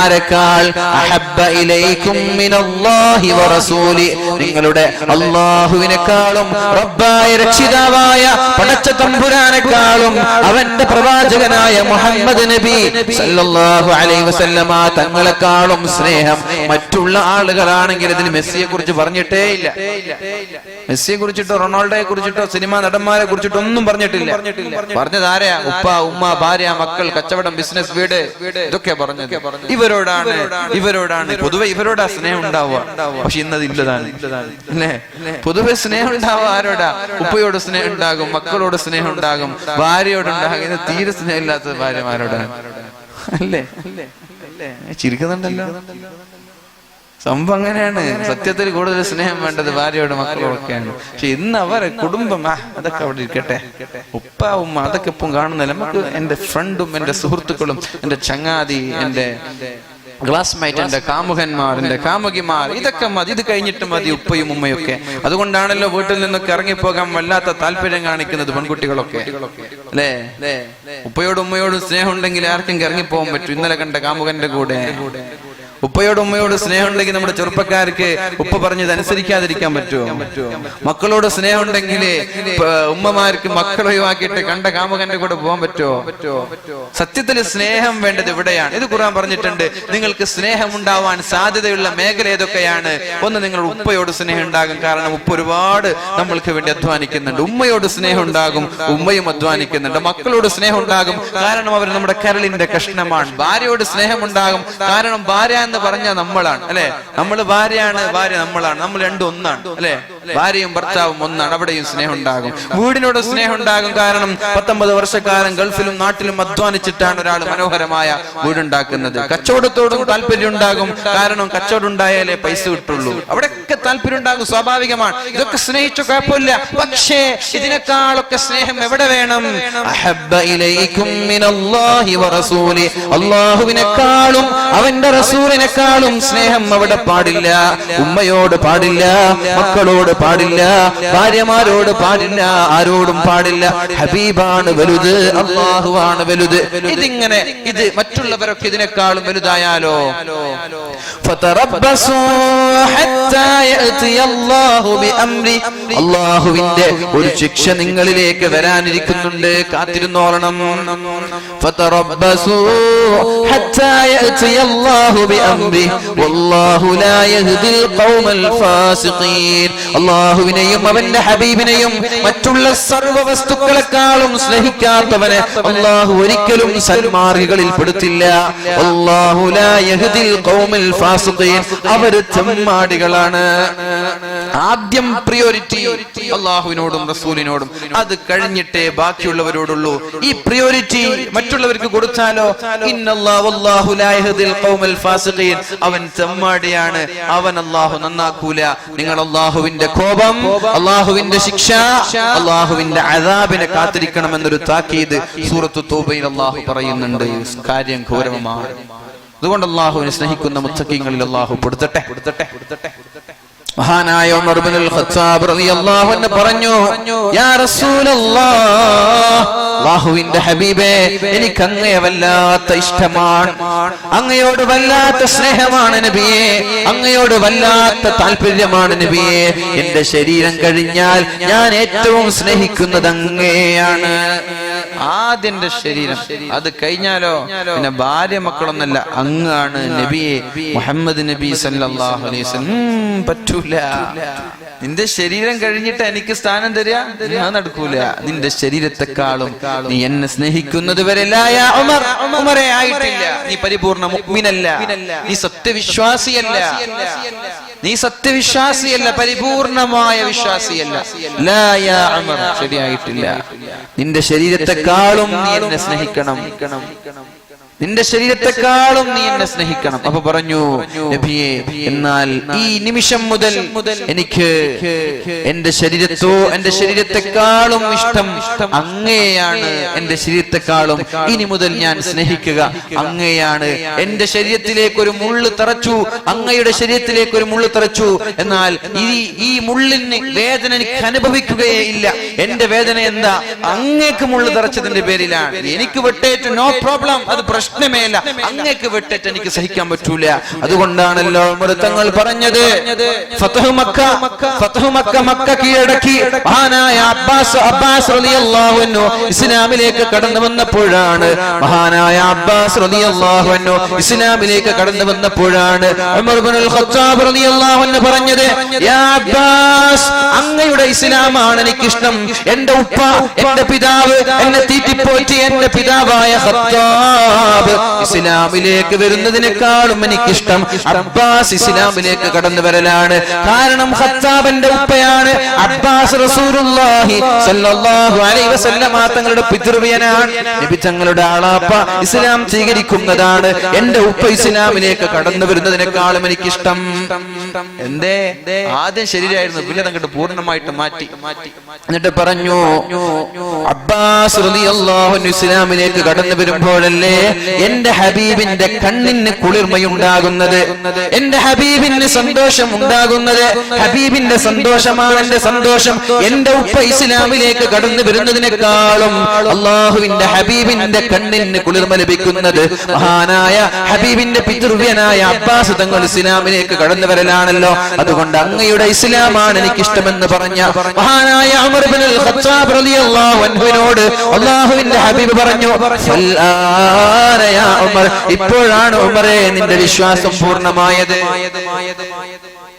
ആരെക്കാൾ അഹബ്ബ ഇലൈക്കും മിനല്ലാഹി വറസൂലി, നിങ്ങളുടെ അല്ലാഹുവിനെക്കാളും റബ്ബായ രക്ഷിതാവായ പടച്ച തമ്പുരാനെക്കാളും അവന്റെ പ്രവാചകനായ മുഹമ്മദ് നബി സല്ലല്ലാഹു അലൈഹി വസല്ലമ തങ്ങളെക്കാളും സ്നേഹം മറ്റുള്ള ആളുകളാണെങ്കിൽ ഇതിന് മെസ്സിയെ കുറിച്ച് പറഞ്ഞിട്ടേ ഇല്ല. മെസ്സിയെ കുറിച്ചിട്ടോ റൊണാൾഡോയെ കുറിച്ചിട്ടോ സിനിമാ നടന്മാരെ കുറിച്ചിട്ടോ ഒന്നും പറഞ്ഞിട്ടില്ല. പറഞ്ഞത് ആരെയാ? ഉപ്പ, ഉമ്മ, ഭാര്യ, മക്കൾ, കച്ചവടം, ബിസിനസ്, വീട്, ഇതൊക്കെ പറഞ്ഞത്. ഇവരോടാണ് പൊതുവെ ഇവരോടാ സ്നേഹം ഉണ്ടാവുക. പക്ഷെ ഇന്നത് ഇല്ലതാണ് അല്ലേ? പൊതുവെ സ്നേഹം ഉണ്ടാവുക ആരോടാ? ഉപ്പയോട് സ്നേഹം ഉണ്ടാകും, മക്കളോട് സ്നേഹം ഉണ്ടാകും, ഭാര്യയോടുണ്ടാകും. ഇത് തീരെ സ്നേഹമില്ലാത്തത് ഭാര്യമാരോടാണ് അല്ലേ? ചിരിക്കുന്നുണ്ടല്ലോ. സംഭവം അങ്ങനെയാണ്. സത്യത്തിൽ കൂടുതൽ സ്നേഹം വേണ്ടത് ഭാര്യയോട് മക്കളോടൊക്കെയാണ്. പക്ഷെ ഇന്ന് അവരെ കുടുംബം അതൊക്കെ അവിടെ ഇരിക്കട്ടെ, ഉപ്പ ഉമ്മ അതൊക്കെ ഇപ്പം കാണുന്നില്ല. നമുക്ക് എന്റെ ഫ്രണ്ടും എന്റെ സുഹൃത്തുക്കളും എന്റെ ചങ്ങാതി എന്റെ ക്ലാസ്മേറ്റ് എന്റെ കാമുകന്മാർ എന്റെ കാമുകിമാർ ഇതൊക്കെ മതി. ഇത് കഴിഞ്ഞിട്ട് മതി ഉപ്പയും ഉമ്മയൊക്കെ. അതുകൊണ്ടാണല്ലോ വീട്ടിൽ നിന്നൊക്കെ ഇറങ്ങിപ്പോകാൻ വല്ലാത്ത താല്പര്യം കാണിക്കുന്നത് പെൺകുട്ടികളൊക്കെ അല്ലേ? ഉപ്പയോടും ഉമ്മയോടും സ്നേഹം ഉണ്ടെങ്കിൽ ആർക്കും ഇറങ്ങിപ്പോകാൻ പറ്റും. ഇന്നലെ കണ്ട കാമുകന്റെ കൂടെ ഉപ്പയോട് ഉമ്മയോട് സ്നേഹം ഉണ്ടെങ്കിൽ നമ്മുടെ ചെറുപ്പക്കാർക്ക് ഉപ്പ പറഞ്ഞത് അനുസരിക്കാതിരിക്കാൻ പറ്റുമോ? മക്കളോട് സ്നേഹം ഉണ്ടെങ്കിൽ ഉമ്മമാർക്ക് മക്കളെ ഒഴിവാക്കിയിട്ട് കണ്ട കാമുകന്റെ കൂടെ പോകാൻ പറ്റുമോ? സത്യത്തിൽ സ്നേഹം വേണ്ടത് എവിടെയാണ്? ഇത് ഖുർആൻ പറഞ്ഞിട്ടുണ്ട്. നിങ്ങൾക്ക് സ്നേഹം ഉണ്ടാവാൻ സാധ്യതയുള്ള മേഖല ഏതൊക്കെയാണ്? ഒന്ന്, നിങ്ങളുടെ ഉപ്പയോട് സ്നേഹം ഉണ്ടാകും. കാരണം ഉപ്പ ഒരുപാട് നമ്മൾക്ക് വേണ്ടി അധ്വാനിക്കുന്നുണ്ട്. ഉമ്മയോട് സ്നേഹം ഉണ്ടാകും, ഉമ്മയും അധ്വാനിക്കുന്നുണ്ട്. മക്കളോട് സ്നേഹം ഉണ്ടാകും, കാരണം അവർ നമ്മുടെ കരളിന്റെ കഷ്ണമാണ്. ഭാര്യയോട് സ്നേഹം ഉണ്ടാകും, കാരണം ഭാര്യ എന്ന് പറഞ്ഞാൽ നമ്മളാണ് അല്ലെ? നമ്മൾ ഭാര്യയാണ്, ഭാര്യ നമ്മളാണ്. നമ്മൾ രണ്ടും ഒന്നാണ് അല്ലെ? ഭാര്യയും ഭർത്താവും ഒന്നാണ്. അവിടെയും സ്നേഹം ഉണ്ടാകും. വീടിനോട് സ്നേഹം ഉണ്ടാകും, കാരണം 19 വർഷക്കാലം ഗൾഫിലും നാട്ടിലും അധ്വാനിച്ചിട്ടാണ് ഒരാൾ മനോഹരമായ വീടുണ്ടാക്കുന്നത്. കച്ചവടത്തോടും താല്പര്യം ഉണ്ടാകും, കാരണം കച്ചവടം ഉണ്ടായാലേ പൈസ കിട്ടുള്ളൂ. അവിടെയൊക്കെ താല്പര്യം ഉണ്ടാകും, സ്വാഭാവികമാണ്. ഇതൊക്കെ സ്നേഹിച്ച കുഴപ്പമില്ല. പക്ഷേ ഇതിനേക്കാളൊക്കെ സ്നേഹം എവിടെ വേണം? അഹബ്ബ ഇലൈക്കും മിനല്ലാഹി വറസൂലി, അല്ലാഹുവിനെക്കാളും അവന്റെ റസൂലിനെക്കാളും സ്നേഹം അവിടെ പാടില്ല. ഉമ്മയോട് പാടില്ല, മക്കളോട് പാടില്ല, ഭാര്യമാരോട് പാടില്ല, ആരോടും പാടില്ല. ഹബീബാണ് വലുത്, അല്ലാഹുവാണ് വലുത്. ഇതിങ്ങനെ ഇത് മറ്റുള്ളവരൊക്കെ ഇതിനേക്കാളും വലുതായാലോ? അല്ലാഹുവിന്റെ ഒരു ശിക്ഷ നിങ്ങളിലേക്ക് വരാനിരിക്കുന്നുണ്ട്, കാത്തിരുന്നോളണം. അല്ലാഹുവിനെയും അവന്റെ ഹബീബിനെയും മറ്റുള്ള സർവ്വ വസ്തുക്കളെക്കാളും സ്നേഹിക്കാത്തവനെ അല്ലാഹു ഒരിക്കലും സന്മാർഗികളിൽ പെടുത്തില്ല. അല്ലാഹു ലാ യഹ്ദിൽ ഖൗമൽ ഫാസിഖീൻ, അവര് തെമ്മാടികളാണ്. ആദ്യം പ്രിയോറിറ്റി അല്ലാഹുവിനോടും റസൂലിനോടും, അത് കഴിഞ്ഞിട്ടേ ബാക്കിയുള്ളവരോടുള്ളൂ. ഈ പ്രിയോറിറ്റി മറ്റുള്ളവർക്ക് കൊടുത്താലോ, ഇന്നല്ലാഹു വല്ലാഹു ലാ യഹ്ദിൽ ഖൗമൽ ഫാസിഖീൻ, അവൻ തെമ്മാടിയാണ്, അവൻ അല്ലാഹു നന്നാക്കൂല. നിങ്ങൾ അല്ലാഹുവിന്റെ കോപം, അല്ലാഹുവിന്റെ ശിക്ഷ, അല്ലാഹുവിന്റെ അദാബിനെ കാത്തിരിക്കണമെന്നൊരു താക്കീത് സൂറത്തു തൗബയിൽ അല്ലാഹു പറയുന്നുണ്ട്. കാര്യം ഗൗരവമാണ്. അതുകൊണ്ട് അല്ലാഹുവിനെ സ്നേഹിക്കുന്ന മുത്തഖീങ്ങളിൽ അല്ലാഹു പെടുത്തട്ടെ. മഹാനായ ഉമർ ഇബ്നുൽ ഖത്താബ് റളിയല്ലാഹു അൻഹു പറഞ്ഞു, യാ റസൂലല്ലാഹ്, അല്ലാഹുവിന്റെ ഹബീബേ, എനിക്ക് അങ്ങയെ വല്ലാത്ത ഇഷ്ടമാണ്, അങ്ങയോട് വല്ലാത്ത സ്നേഹമാണ് നബിയേ, അങ്ങയോട് വല്ലാത്ത താല്പര്യമാണ് നബിയേ. എന്റെ ശരീരം കഴിഞ്ഞാൽ ഞാൻ ഏറ്റവും സ്നേഹിക്കുന്നത് അങ്ങയെയാണ്. ആദ്യം ശരീരം, അത് കഴിഞ്ഞാലോ പിന്നെ ഭാര്യ മക്കളൊന്നല്ല, അങ്ങാണ് നബിയെ, മുഹമ്മദ് നബി സല്ലല്ലാഹു അലൈഹി വസല്ലം. പറ്റൂല, നിന്റെ ശരീരം കഴിഞ്ഞിട്ട് എനിക്ക് സ്ഥാനം തരിക, ഞാൻ നടക്കൂല. നിന്റെ ശരീരത്തെക്കാളും നീ എന്നെ സ്നേഹിക്കുന്നത് വരെ ഉമറേ ആയിട്ടില്ല, നീ പരിപൂർണ മുഅ്മിനല്ല, നീ സത്യവിശ്വാസിയല്ല, നീ സത്യവിശ്വാസിയല്ല, പരിപൂർണമായ വിശ്വാസിയല്ല. ലാ യാ ഉമർ, ശരിയായിട്ടില്ല. നിന്റെ ശരീരത്തെക്കാളും നീ എന്നെ സ്നേഹിക്കണം, നിന്റെ ശരീരത്തെക്കാളും നീ എന്നെ സ്നേഹിക്കണം. അപ്പൊ പറഞ്ഞു, നബിയേ, എന്നാൽ ഈ നിമിഷം മുതൽ എനിക്ക് എന്റെ ശരീരത്തെക്കാളും ഇഷ്ടം അങ്ങയെയാണ്, എന്റെ ശരീരത്തെക്കാളും ഇനി മുതൽ ഞാൻ സ്നേഹിക്കുക അങ്ങയെയാണ്. എന്റെ ശരീരത്തിലേക്ക് ഒരു മുള്ള് തറച്ചു, അങ്ങയുടെ ശരീരത്തിലേക്ക് ഒരു മുള്ള് തറച്ചു, എന്നാൽ ഈ മുള്ളിന് വേദന എനിക്ക് അനുഭവിക്കുകയേ ഇല്ല. എന്റെ വേദന എന്താ? അങ്ങേക്ക് മുള്ള് തറച്ചതിന്റെ പേരിലാണ്. എനിക്ക് വെട്ടേറ്റ്, നോ പ്രോബ്ലം, അത് പ്രശ്നമേ ഇല്ല. അങ്ങേക്ക് വെട്ടേറ്റ് എനിക്ക് സഹിക്കാൻ പറ്റൂല. അതുകൊണ്ടാണല്ലോ ഉമർ തങ്ങൾ പറഞ്ഞത്, ഫതഹു മക്ക കീഴടക്കി മഹാനായ അബ്ബാസ് റളിയല്ലാഹു അൻഹു ഇസ്ലാമിലേക്ക് കടന്നു വന്നപ്പോഴാണ്, മഹാനായ അബ്ബാസ് റളിയല്ലാഹു അൻഹു ഇസ്ലാമിലേക്ക് കടന്നു വന്നപ്പോഴാണ് ഉമർ ഇബ്നുൽ ഖത്താബ് റളിയല്ലാഹു അൻഹു പറഞ്ഞത്, യാ അബ്ബാസ്, അങ്ങയുടെ ഇസ്ലാമാണ് എനിക്കിഷ്ടം. എന്റെ ഉപ്പ, എന്റെ പിതാവ്, എന്നെ തീറ്റിപ്പോറ്റി എന്റെ പിതാവായ ഖത്താബ് ഇസ്ലാമിലേക്ക് വരുന്നതിനേക്കാളും എനിക്കിഷ്ടം അബ്ബാസ് ഇസ്ലാമിലേക്ക് കടന്നു വരലാണ്. കാരണം ഖത്താബിന്റെ ഉപ്പയാണ് അബ്ബാസ്, റസൂലുള്ളാഹി സ്വല്ലല്ലാഹു അലൈഹി വസല്ലം തങ്ങളുടെ പിതൃവ്യനാണ്. നബി തങ്ങളുടെ ആളാപ്പ ഇസ്ലാം സ്വീകരിക്കുന്നതാണ്. എന്റെ ഉപ്പ ഇസ്ലാമിലേക്ക് കടന്നു വരുന്നതിനേക്കാളും എനിക്കിഷ്ടം. എന്തേ? ആദ്യം ശരീരമായിരുന്നു, പിന്നെ അങ്ങോട്ട് പൂർണ്ണമായിട്ട് മാറ്റി. എന്നിട്ട് പറഞ്ഞു, അബ്ബാസ് റളിയല്ലാഹു അൻഹു ഇസ്ലാമിലേക്ക് കടന്നു വരുമ്പോഴല്ലേ എന്റെ ഹബീബിന്റെ കണ്ണിന് കുളിർമയുണ്ടാകുന്നത്, എന്റെ ഹബീബിന് സന്തോഷം ഉണ്ടാകുന്നത്. ഹബീബിന്റെ സന്തോഷമാണ് എന്റെ സന്തോഷം. എന്റെ ഉപ്പ ഇസ്ലാമിലേക്ക് കടന്നു വരുന്നതിനേക്കാളും അല്ലാഹുവിന്റെ ഹബീബിന്റെ കണ്ണിന് കുളിർമ ലഭിക്കുന്നത് മഹാനായ ഹബീബിന്റെ പിതൃവ്യനായ അബ്ബാസ് തങ്ങൾ ഇസ്ലാമിലേക്ക് കടന്നു വരലാണല്ലോ. അതുകൊണ്ട് അങ്ങയുടെ ഇസ്ലാമാണ് എനിക്കിഷ്ടമെന്ന് പറഞ്ഞ മഹാനായ ഉമർ ഇബ്നുൽ ഖത്താബ് റളിയല്ലാഹു അൻഹുവിനോട് അല്ലാഹുവിന്റെ ഹബീബ് പറഞ്ഞു, ഉമർ, ഇപ്പോഴാണ് ഉമറേ നിന്റെ വിശ്വാസം പൂർണ്ണമായത്.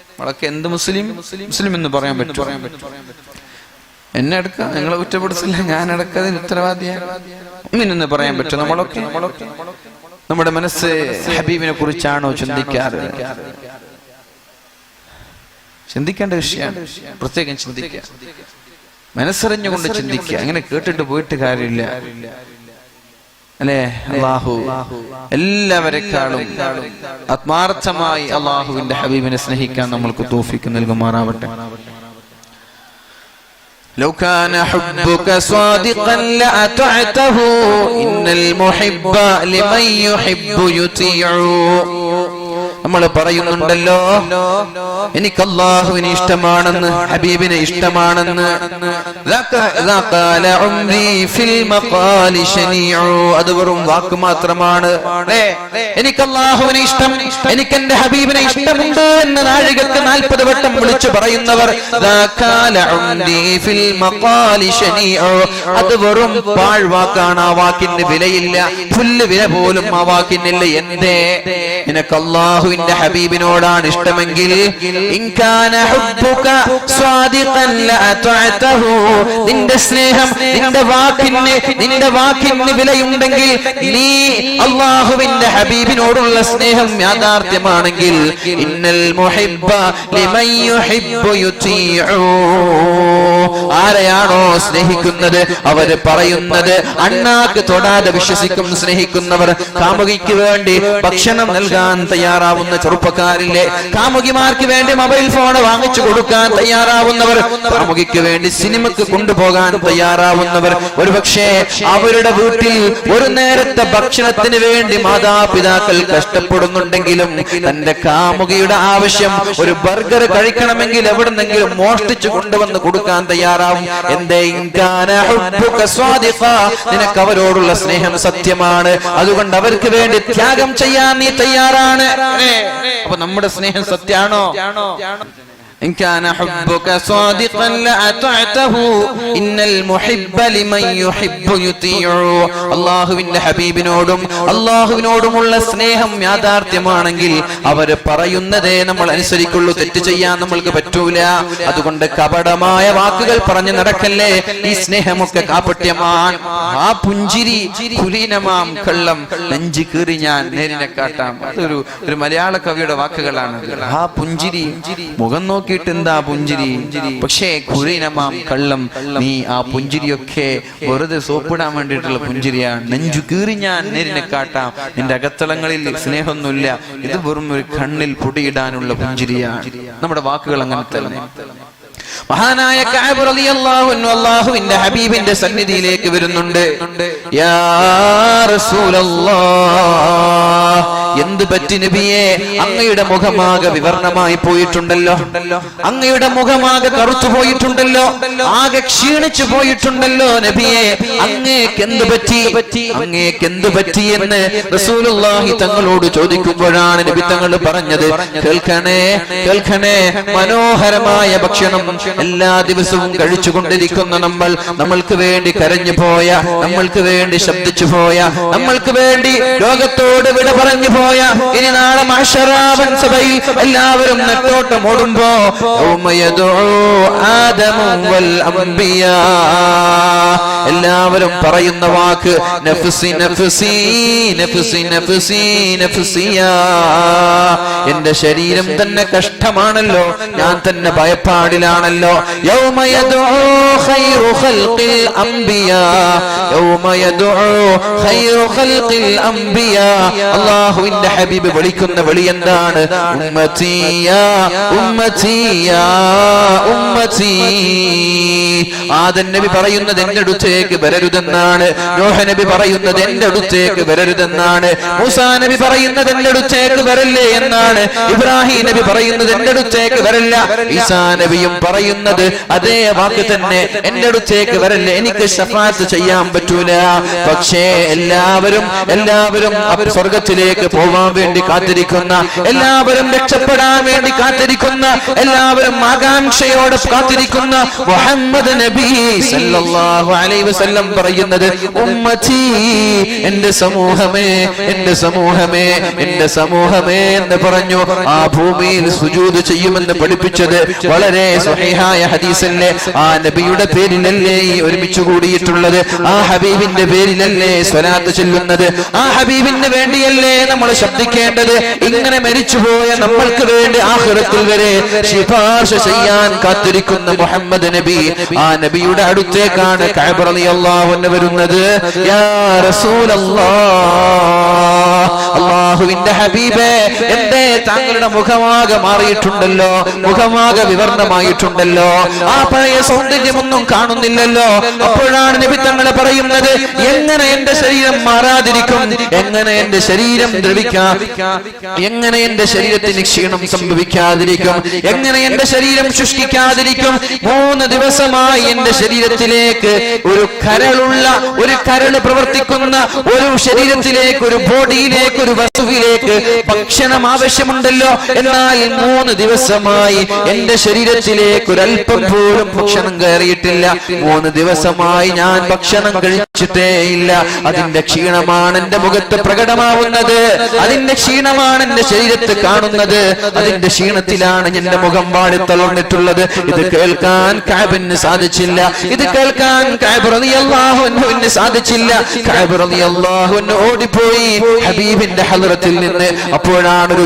നമ്മളൊക്കെ എന്ത് മുസ്ലിം എന്ന് പറയാൻ പറ്റും? എന്നെ എടുക്കാം, നിങ്ങളെ കുറ്റപ്പെടുത്തില്ല, ഞാൻ എടുക്കാതിന് ഉത്തരവാദിയാണ് എന്ന് പറയാൻ പറ്റും? നമ്മളൊക്കെ നമ്മുടെ മനസ്സ് ഹബീബിനെ കുറിച്ചാണോ ചിന്തിക്കാറ്? ചിന്തിക്കേണ്ട വിഷയമാണ്, പ്രത്യേകം ചിന്തിക്കുക, മനസ്സറിഞ്ഞുകൊണ്ട് ചിന്തിക്കുക. അങ്ങനെ കേട്ടിട്ട് പോയിട്ട് കാര്യമില്ല, അല്ലേ? അല്ലാഹു എല്ലാവരെക്കാളും ആത്മാർത്ഥമായി അല്ലാഹുവിന്റെ ഹബീബിനെ സ്നേഹിക്കാൻ നമ്മൾക്ക് തൗഫീഖ് നൽകുമാറാവട്ടെ. لو كان حبك صادقا لأطعته إن المحب لمن يحب يطيع. നമ്മൾ പറയുന്നുണ്ടല്ലോ എനിക്ക് അല്ലാഹുവിനെ ഇഷ്ടമാണെന്ന്, ഹബീബിനെ ഇഷ്ടമാണെന്ന്. അത് വെറും വാക്ക് മാത്രമാണ്. എനിക്ക് അല്ലാഹുവിനെ ഇഷ്ടം, എനിക്ക് എന്റെ ഹബീബിനെ ഇഷ്ടമുണ്ട് എന്ന് നാഴികക്ക് 40 വട്ടം വിളിച്ചു പറയുന്നവർ അത് വെറും പാഴ്വാക്കാണ്. ആ വാക്കിന് വിലയില്ല, പുല്ല് വില പോലും ആ വാക്കിനില്ല. എന്തേ? നിനക്ക് അല്ലാഹുവിന്റെ ഹബീബിനോടാണ് ഇഷ്ടമെങ്കിൽ നിന്റെ സ്നേഹം, നിന്റെ വാക്കിന് വിലയുണ്ടെങ്കിൽ, നീ അല്ലാഹുവിന്റെ ഹബീബിനോടുള്ള സ്നേഹം യാഥാർത്ഥ്യമാണെങ്കിൽ, ഇന്നൽ മുഹിബ്ബ ലിമൻ യുഹിബ്ബു യുതീഉ, ആരെയാണോ സ്നേഹിക്കുന്നത് അവര് പറയുന്നത് അണ്ണാക്ക് തൊടാതെ വിശ്വസിക്കും. സ്നേഹിക്കുന്നവർ കാമുകിക്ക് വേണ്ടി ഭക്ഷണം നൽകാൻ തയ്യാറാവുന്ന ചെറുപ്പക്കാരില്ലേ, കാമുകിമാർക്ക് വേണ്ടി മൊബൈൽ ഫോൺ വാങ്ങിച്ചു കൊടുക്കാൻ തയ്യാറാവുന്നവർ, കാമുകിക്ക് വേണ്ടി സിനിമക്ക് കൊണ്ടുപോകാൻ തയ്യാറാവുന്നവർ, ഒരുപക്ഷെ അവരുടെ വീട്ടിൽ ഒരു നേരത്തെ ഭക്ഷണത്തിന് വേണ്ടി മാതാപിതാക്കൾ കഷ്ടപ്പെടുന്നുണ്ടെങ്കിലും തന്റെ കാമുകിയുടെ ആവശ്യം ഒരു ബർഗർ കഴിക്കണമെങ്കിൽ എവിടെന്നെങ്കിലും മോഷ്ടിച്ചു കൊണ്ടുവന്ന് കൊടുക്കാൻ തയ്യാറാവും. എന്തേ? നിനക്ക് അവരോടുള്ള സ്നേഹം സത്യമാണ്, അതുകൊണ്ട് അവർക്ക് വേണ്ടി ത്യാഗം ചെയ്യാൻ നീ തയ്യാറാണ്. അപ്പൊ നമ്മുടെ സ്നേഹം സത്യാണോ? إن كان حبك صادقا لأطعته إن المحب لمن يحب يطيع. അല്ലാഹുവിന്റെ ഹബീബിനോടും അല്ലാഹുവിനോടുമുള്ള സ്നേഹം യാഥാർത്ഥ്യമാണെങ്കിൽ അവർ പറയുന്നതേ നമ്മൾ അനുസരിക്കുള്ളൂ. തെറ്റ് ചെയ്യാൻ നമ്മൾക്ക് പറ്റൂല. അതുകൊണ്ട് കപടമായ വാക്കുകൾ പറഞ്ഞു നടക്കല്ലേ. ഈ സ്നേഹമൊക്കെ കാപട്യമാണ്. ആ പുഞ്ചിരി കുലീനമാം കള്ളം, നെഞ്ചി കീറി ഞാൻ നേരിനെ കാട്ടാം. അതൊരു മലയാള കവിയുടെ വാക്കുകളാണ്. ആ പുഞ്ചിരി, മുഖം നോക്കിയിട്ട് എന്താ പുഞ്ചിരി, പക്ഷേ കുലീനമാം കള്ളം. നീ ആ പുഞ്ചിരിയൊക്കെ വെറുതെ സോപ്പിടാൻ വേണ്ടിയിട്ടുള്ള പുഞ്ചിരിയാണ്. നെഞ്ചു കീറി ഞാൻ നേരിനെ കാട്ടാം, നിന്റെ അകത്തളങ്ങളിൽ സ്നേഹമൊന്നുമില്ല, ഇത് വെറും ഒരു കണ്ണിൽ പൊടിയിടാനുള്ള പുഞ്ചിരിയാണ്. നമ്മുടെ വാക്കുകൾ അങ്ങനെ തന്നെ. മഹാനായ കഅബ് റളിയല്ലാഹു അൻഹു അല്ലാഹുവിന്റെ ഹബീബിന്റെ സന്നിധിയിലേക്ക് വരുന്നുണ്ട്. യാ റസൂലല്ലാഹ്, എന്ത് പറ്റി നബിയേ? അങ്ങയുടെ മുഖമാകെ വിവർണമായി പോയിട്ടുണ്ടല്ലോ, അങ്ങയുടെ മുഖമാകെ കറുത്തു പോയിട്ടുണ്ടല്ലോ, ആകെ ക്ഷീണിച്ചു പോയിട്ടുണ്ടല്ലോ നബിയേ, അങ്ങേക്ക് എന്ത് പറ്റി? അങ്ങേക്ക് എന്ത് പറ്റി എന്ന് റസൂലുള്ളാഹി തങ്ങളോട് ചോദിക്കുമ്പോഴാണ് നബി തങ്ങൾ പറഞ്ഞത്, കേൾക്കണേ കേൾക്കണേ, മനോഹരമായ ഭക്ഷണം എല്ലാ ദിവസവും കഴിച്ചുകൊണ്ടിരിക്കുന്ന നമ്മൾക്ക് വേണ്ടി കരഞ്ഞു പോയ, നമ്മൾക്ക് വേണ്ടി ശബ്ദിച്ചു പോയ, നമ്മൾക്ക് വേണ്ടി ലോകത്തോട് വിട പറഞ്ഞു പോയ, ഇനി നാളെ മഹ്ശറാവൻ സഭയിൽ എല്ലാവരും നെട്ടോട്ടം ഓടുമ്പോ എല്ലാവരും പറയുന്ന വാക്ക് നഫ്സി നഫ്സി നഫ്സി നഫ്സി നഫ്സിയാ, എന്റെ ശരീരം തന്നെ കഷ്ടമാണല്ലോ, ഞാൻ തന്നെ ഭയപ്പാടിലാണല്ലോ. യൗമ യദ്ഉ ഖൈറു ഖൽഖിൽ അംബിയാ, യൗമ യദ്ഉ ഖൈറു ഖൽഖിൽ അംബിയാ. അല്ലാഹുവിന്റെ ഹബീബ് വിളിക്കുന്ന വിളി എന്താണ്? ഉമ്മത്തി യാ ഉമ്മത്തി യാ ഉമ്മത്തി. ആദം നബി പറയുന്നത് എന്റെ അടുത്തേക്ക് വരരുതെന്നാണ്, നോഹ നബി പറയുന്നത് എന്റെ അടുത്തേക്ക് വരരുതെന്നാണ്, മൂസാ നബി പറയുന്നത് എന്റെ അടുത്തേക്ക് വരല്ലേ എന്നാണ്, ഇബ്രാഹിം നബി പറയുന്നത് എന്റെ അടുത്തേക്ക് വരല്ല, ഈസാ നബിയും പറയുന്നത് അതേ വാക്ക് തന്നെ, എന്റെ അടുത്തേക്ക് വരല്ലേ, എനിക്ക് ശഫാഅത്ത് ചെയ്യാൻ പറ്റൂല. പക്ഷേ എല്ലാവരും അവർ സ്വർഗത്തിലേക്ക് പോവാൻ വേണ്ടി കാത്തിരിക്കുന്ന, എല്ലാവരും രക്ഷപ്പെടാൻ വേണ്ടി കാത്തിരിക്കുന്ന, എല്ലാവരും ആകാംക്ഷയോടെ കാത്തിരിക്കുന്ന മുഹമ്മദ് നബി സല്ലല്ലാഹു അലൈഹി വസല്ലം പറയുന്നത് ഉമ്മത്തി, എന്റെ സമൂഹമേ, എന്റെ സമൂഹമേ, എന്റെ സമൂഹമേ എന്ന് പറഞ്ഞു. ആ ഭൂമിയിൽ സുജൂദ് ചെയ്യുമെന്ന് പഠിപ്പിച്ചത് വളരെ സ്വഹീഹായ ഹദീസല്ലേ. ആ നബിയുടെ പേരിലല്ലേ ഒരുമിച്ച് കൂടിയിട്ടുള്ളത്, ആ ഹബീബിന്റെ പേരിലല്ലേ സ്വലാത്ത് ചൊല്ലുന്നത്, ആ ഹബീബിന് വേണ്ടിയല്ലേ നമ്മൾ ശബ്ദിക്കേണ്ടത്. ഇങ്ങനെ മരിച്ചുപോയ നമ്മൾക്ക് വേണ്ടി ആഖിറത്തിൽ വരെ ശുപാർശ ചെയ്യാൻ കാത്തിരിക്കുന്ന മുഹമ്മദ് നബി, ആ നബിയുടെ അടുത്തേക്കാണ് കഅബ് റളിയല്ലാഹു അൻഹു വരുന്നത്. യാ റസൂലല്ലാഹ്, അല്ലാഹുവിന്റെ ഹബീബേ, എന്തേ താങ്കളുടെ മുഖമാകെ മാറിയിട്ടുണ്ടല്ലോ, മുഖമാകെ വിവർണമായിട്ടുണ്ടല്ലോ, ആ പഴയ സൗന്ദര്യമൊന്നും കാണുന്നില്ലല്ലോ. അപ്പോഴാണ് നബി തങ്ങളെ പറയുന്നത്, എങ്ങനെ എന്റെ ശരീരം മാറാതിരിക്കും, എങ്ങനെ എന്റെ ശരീരം ദ്രവിക്കാതിരിക്കും, എങ്ങനെ എന്റെ ശരീരത്തിന് ക്ഷീണം സംഭവിക്കാതിരിക്കും? എങ്ങനെ എന്റെ ശരീരം ശുഷ്കിക്കാതിരിക്കും? 3 ദിവസമായി എന്റെ ശരീരത്തിലേക്ക് ഒരു കരള് പ്രവർത്തിക്കുന്ന ഒരു ശരീരത്തിലേക്ക്, ഒരു ബോഡിയിലേക്ക്, ഒരു വസ്തുവിലേക്ക് ഭക്ഷണം ആവശ്യമുണ്ടല്ലോ. എന്നാൽ 3 ദിവസമായി എന്റെ ശരീരത്തിലേക്ക് ഒരല്പം പോലും ഭക്ഷണം കയറിയിട്ടില്ല. 3 ദിവസമായി ഞാൻ ഭക്ഷണം കഴിച്ചിട്ടേ ഇല്ല. അതിന്റെ ക്ഷീണമാണ് എന്റെ മുഖത്ത് പ്രകടമാവുന്നത്. അതിന്റെ ക്ഷീണമാണ് എന്റെ ശരീരത്ത് കാണുന്നത്. അതിന്റെ ക്ഷീണത്തിലാണ് എന്റെ മുഖം വാടി തളർന്നിട്ടുള്ളത്. ഇത് കേൾക്കാൻ കഅബിന് സാധിച്ചില്ല. ഇത് കേൾക്കാൻ കഅബ് റളിയല്ലാഹു അൻഹുവിന് സാധിച്ചില്ല. കഅബ് റളിയല്ലാഹു അൻഹു ഓടിപ്പോയി ഹബീബിന്റെ ഹളറത്തിൽ നിന്ന്. അപ്പോഴാണ് ഒരു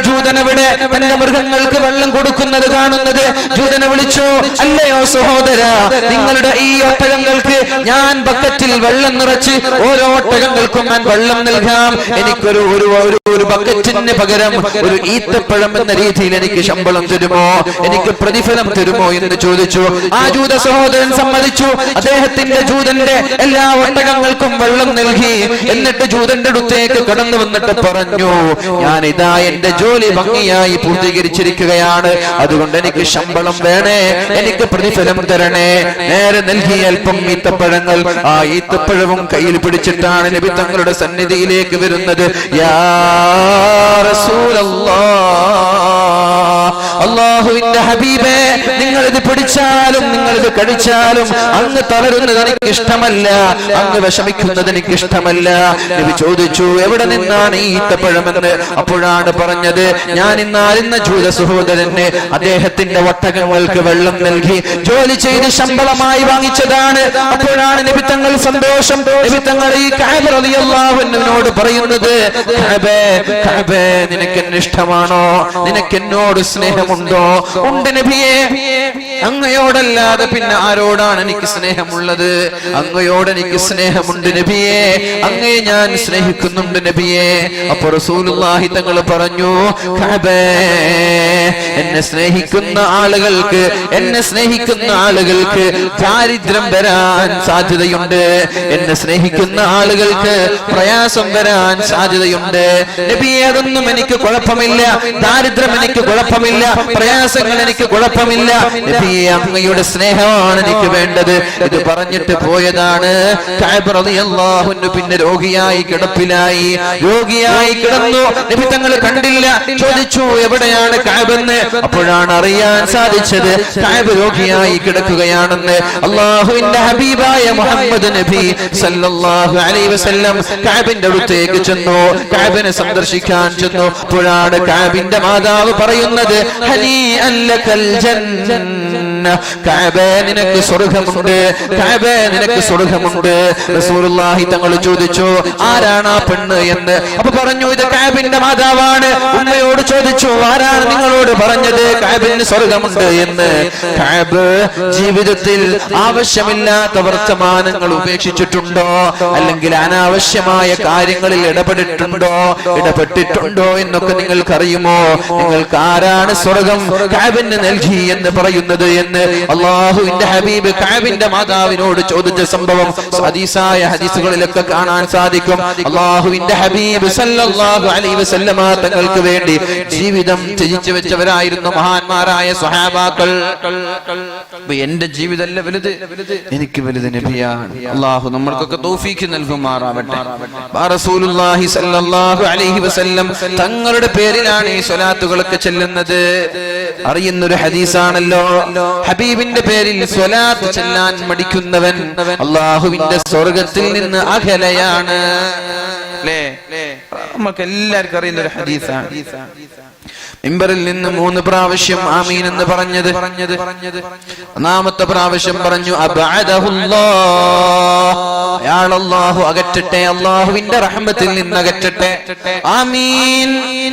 ജൂതനവിടെ തന്റെ മൃഗങ്ങൾക്ക് വെള്ളം കൊടുക്കുന്നത് കാണുന്നത്. ജൂതനെ വിളിച്ചു, അല്ലയോ സഹോദര, നിങ്ങളുടെ ഈ ഒട്ടകങ്ങൾക്ക് ഞാൻ ബക്കറ്റിൽ വെള്ളം നിറച്ച് ഓരോ ഒട്ടകങ്ങൾക്കും ഞാൻ വെള്ളം നൽകാം. എനിക്കൊരു ഒരു ബക്കറ്റിന് പകരം ഒരു ഈത്തപ്പഴം എന്ന രീതിയിൽ എനിക്ക് ശമ്പളം തരുമോ, എനിക്ക് പ്രതിഫലം തരുമോ എന്ന് ചോദിച്ചു. ആ ജൂത സഹോദരൻ സമ്മതിച്ചു. അദ്ദേഹത്തിന്റെ ജൂതന്റെ എല്ലാ ഒട്ടകങ്ങൾക്കും വെള്ളം നൽകി. എന്നിട്ട് ജൂതന്റെ അടുത്തേക്ക് കടന്നു വന്നിട്ട് പറഞ്ഞു, ഞാൻ ഇതാ എന്റെ ജോലി ഭംഗിയായി പൂർത്തീകരിച്ചിരിക്കുകയാണ്. അതുകൊണ്ട് എനിക്ക് ശമ്പളം വേണേ, എനിക്ക് പ്രതിഫലം തരണേ. നേരെ നൽകി അല്പം ഈത്തപ്പഴങ്ങൾ. ആ ഈത്തപ്പഴവും കയ്യിൽ പിടിച്ചിട്ടാണ് നബി തങ്ങളുടെ സന്നിധിയിലേക്ക് വരുന്നത്. യാ റസൂലല്ലാഹ്, അല്ലാഹുവിന്റെ ഹബീബേ, നിങ്ങൾ ഇത് പിടിച്ചാലും നിങ്ങൾ ഇത് കഴിച്ചാലും അങ്ങ് തളരുന്നത് എനിക്ക് ഇഷ്ടമല്ല, അങ്ങ് വിഷമിക്കുന്നത് എനിക്ക് ഇഷ്ടമല്ല. നബി ചോദിച്ചു, എവിടെ നിന്നാണ് ഈ ഈത്തപ്പഴമെന്ന്? അപ്പോഴാണ് പറഞ്ഞത്, ഞാൻ ഇന്നാലിന്ന ജൂത സഹോദരന് അദ്ദേഹത്തിന്റെ ഒട്ടകങ്ങൾക്ക് വെള്ളം നൽകി ജോലി ചെയ്ത് ശമ്പളമായി വാങ്ങിച്ചതാണ്. അപ്പോഴാണ് നബി തങ്ങൾ സന്തോഷം. നബി തങ്ങൾ ഈ കഅബ് റളിയല്ലാഹു അൻഹുവിനോട് പറയുന്നത്, കഅബേ, നിനക്ക് എന്നെ ഇഷ്ടമാണോ? നിനക്ക് എന്നോട് സ്നേഹമുണ്ടോ? ഉണ്ട് നബിയേ, അങ്ങയോടല്ലാതെ പിന്നെ ആരോടാണ് എനിക്ക് സ്നേഹമുള്ളത്? അങ്ങയോട് എനിക്ക് സ്നേഹമുണ്ട് നബിയേ, അങ്ങയെ ഞാൻ സ്നേഹിക്കുന്നുണ്ട് നബിയേ. അപ്പൊ റസൂലുള്ളാഹി തങ്ങൾ പറഞ്ഞു, കഅബേ, എന്നെ സ്നേഹിക്കുന്ന ആളുകൾക്ക് ദാരിദ്ര്യം വരാൻ സാധ്യതയുണ്ട്. എന്നെ സ്നേഹിക്കുന്ന ആളുകൾക്ക് പ്രയാസം വരാൻ സാധ്യതയുണ്ട് നബിയേ. അതൊന്നും എനിക്ക് കുഴപ്പമില്ല. ദാരിദ്ര്യം എനിക്ക് കുഴപ്പമില്ല, പ്രയാസങ്ങൾ എനിക്ക് കുഴപ്പമില്ല നബിയേ. അങ്ങയുടെ സ്നേഹമാണ് എനിക്ക് വേണ്ടത്. ഇത് പറഞ്ഞിട്ട് പോയതാണ്. കഅബ് റളിയല്ലാഹു അൻഹു പിന്നെ രോഗിയായി കിടന്നു. നബി തങ്ങൾ കണ്ടില്ല. ചോദിച്ചു, എവിടെയാണ് കഅബ് എന്ന്? അപ്പോഴാണ് അറിയാൻ സാധിച്ചത് കഅബ് രോഗിയായി കിടക്കുകയാണെന്ന്. അല്ലാഹുവിന്റെ ഹബീബായ മുഹമ്മദ് നബി സല്ലല്ലാഹു അലൈഹി വസല്ലം കഅബിന്റെ അടുത്തേക്ക് ചെന്നു, കഅബിനെ സന്ദർശിക്കാൻ ചെന്നു. അപ്പോഴാണ് കഅബിന്റെ മാതാവ് പറയുന്നത്, ഹനീഅൻ ലകൽ ജന്ന, കഅബേ, നിനക്ക് സ്വർഗ്ഗമുണ്ട്, കഅബേ, നിനക്ക് സ്വർഗ്ഗമുണ്ട്. റസൂലുള്ളാഹി തങ്ങൾ ചോദിച്ചു, ആരാണ് ആ പെണ്ണ് എന്ന്? അപ്പൊ പറഞ്ഞു, ഇത് കഅബിന്റെ മാതാവാണ്. ഉമ്മയോട് ചോദിച്ചു, ആരാണ് നിങ്ങളോട് പറഞ്ഞത് കഅബിന് സ്വർഗ്ഗമുണ്ട് എന്ന്? കഅബ് ജീവിതത്തിൽ ആവശ്യമില്ലാത്ത വർത്തമാനങ്ങൾ ഉപേക്ഷിച്ചിട്ടുണ്ടോ, അല്ലെങ്കിൽ അനാവശ്യമായ കാര്യങ്ങളിൽ ഇടപെട്ടിട്ടുണ്ടോ എന്നൊക്കെ നിങ്ങൾക്ക് അറിയുമോ? നിങ്ങൾക്ക് ആരാണ് സ്വർഗ്ഗം കഅബിന് നൽകി എന്ന് പറയുന്നത് എന്ന് അല്ലാഹുവിന്റെ ഹബീബ് കഅബിന്റെ മാതാവിനോട് ചോദിച്ച സംഭവം ഹദീസുകളിലൊക്കെ കാണാൻ സാധിക്കും. അല്ലാഹുവിന്റെ ഹബീബ് സല്ലല്ലാഹു അലൈഹി വസല്ലമ തങ്ങൾക്ക് വേണ്ടി ജീവിതം ത്യജിച്ചു വെച്ചവരായിരുന്നു മഹാന്മാരായ സ്വഹാബാക്കൾ. എന്റെ ജീവിതമല്ല വലുത്, എനിക്ക് വലുത് നബിയാണ്. അല്ലാഹു നമ്മൾക്കൊക്കെ തൗഫീഖ് നൽകുമാറാവട്ടെ. റസൂലുള്ളാഹി സല്ലല്ലാഹു അലൈഹി വസല്ലം തങ്ങളുടെ പേരിലാണ് ഈ സ്വലാത്തുകളൊക്കെ ചെല്ലുന്നത്. അറിയുന്നൊരു ഹദീസാണല്ലോ, ഹബീബിന്റെ പേരിൽ സ്വലാത്ത് ചെല്ലാൻ മടിക്കുന്നവൻ അല്ലാഹുവിന്റെ സ്വർഗ്ഗത്തിൽ നിന്ന് അകലെയാണ്. അല്ലേ? നമുക്ക് എല്ലാവർക്കും അറിയുന്ന ഒരു ഹദീസാണ്. മിമ്പറിൽ നിന്ന് 3 പ്രാവശ്യം ആമീൻ എന്ന് പറഞ്ഞത്. ഒന്നാമത്തെ പ്രാവശ്യം പറഞ്ഞു, അബ്അദഹുല്ലാഹ്, അല്ലാഹു അകറ്റട്ടെ, അല്ലാഹുവിന്റെ റഹ്മത്തിൽ നിന്ന് അകറ്റട്ടെ, ആമീൻ.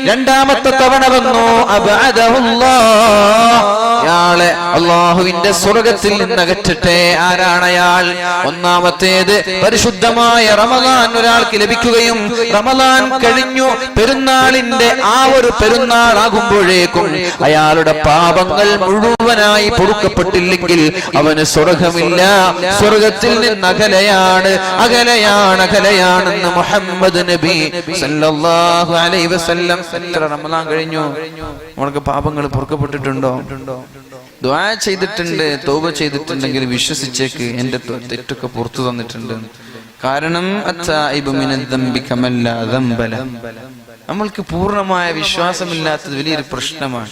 രണ്ടാമത്തെ തവണ വന്നു, അബ്അദഹുല്ലാഹ്, അയാളെ അള്ളാഹുവിന്റെ സ്വർഗത്തിൽ നിന്ന് അകറ്റട്ടെ. ആരാണ് അയാൾ? ഒന്നാമത്തേത്, പരിശുദ്ധമായ റമദാൻ ഒരാൾക്ക് ലഭിക്കുകയും റമദാൻ കഴിഞ്ഞു പെരുന്നാളിന്റെ ആ ഒരു പെരുന്നാൾ ആകുമ്പോഴേക്കും അയാളുടെ പാപങ്ങൾ മുഴുവനായി പൊറുക്കപ്പെട്ടില്ലെങ്കിൽ അവന് സ്വർഗമില്ല, സ്വർഗത്തിൽ നിന്ന് അകലെയാണെന്ന് മുഹമ്മദ് നബി സല്ലല്ലാഹു അലൈഹി വസല്ലം. റമദാൻ കഴിഞ്ഞു, നമ്മൾക്ക് പാപങ്ങൾ പൊറുക്കപ്പെട്ടിട്ടുണ്ടോ? ദുആ ചെയ്തിട്ടുണ്ട്, തൗബ ചെയ്തിട്ടുണ്ടെങ്കിൽ വിശ്വസിച്ചേക്ക്, എന്റെ തെറ്റൊക്കെ പുറത്തു തന്നിട്ടുണ്ട്. കാരണം നമ്മൾക്ക് പൂർണ്ണമായ വിശ്വാസമില്ലാത്തത് വലിയൊരു പ്രശ്നമാണ്.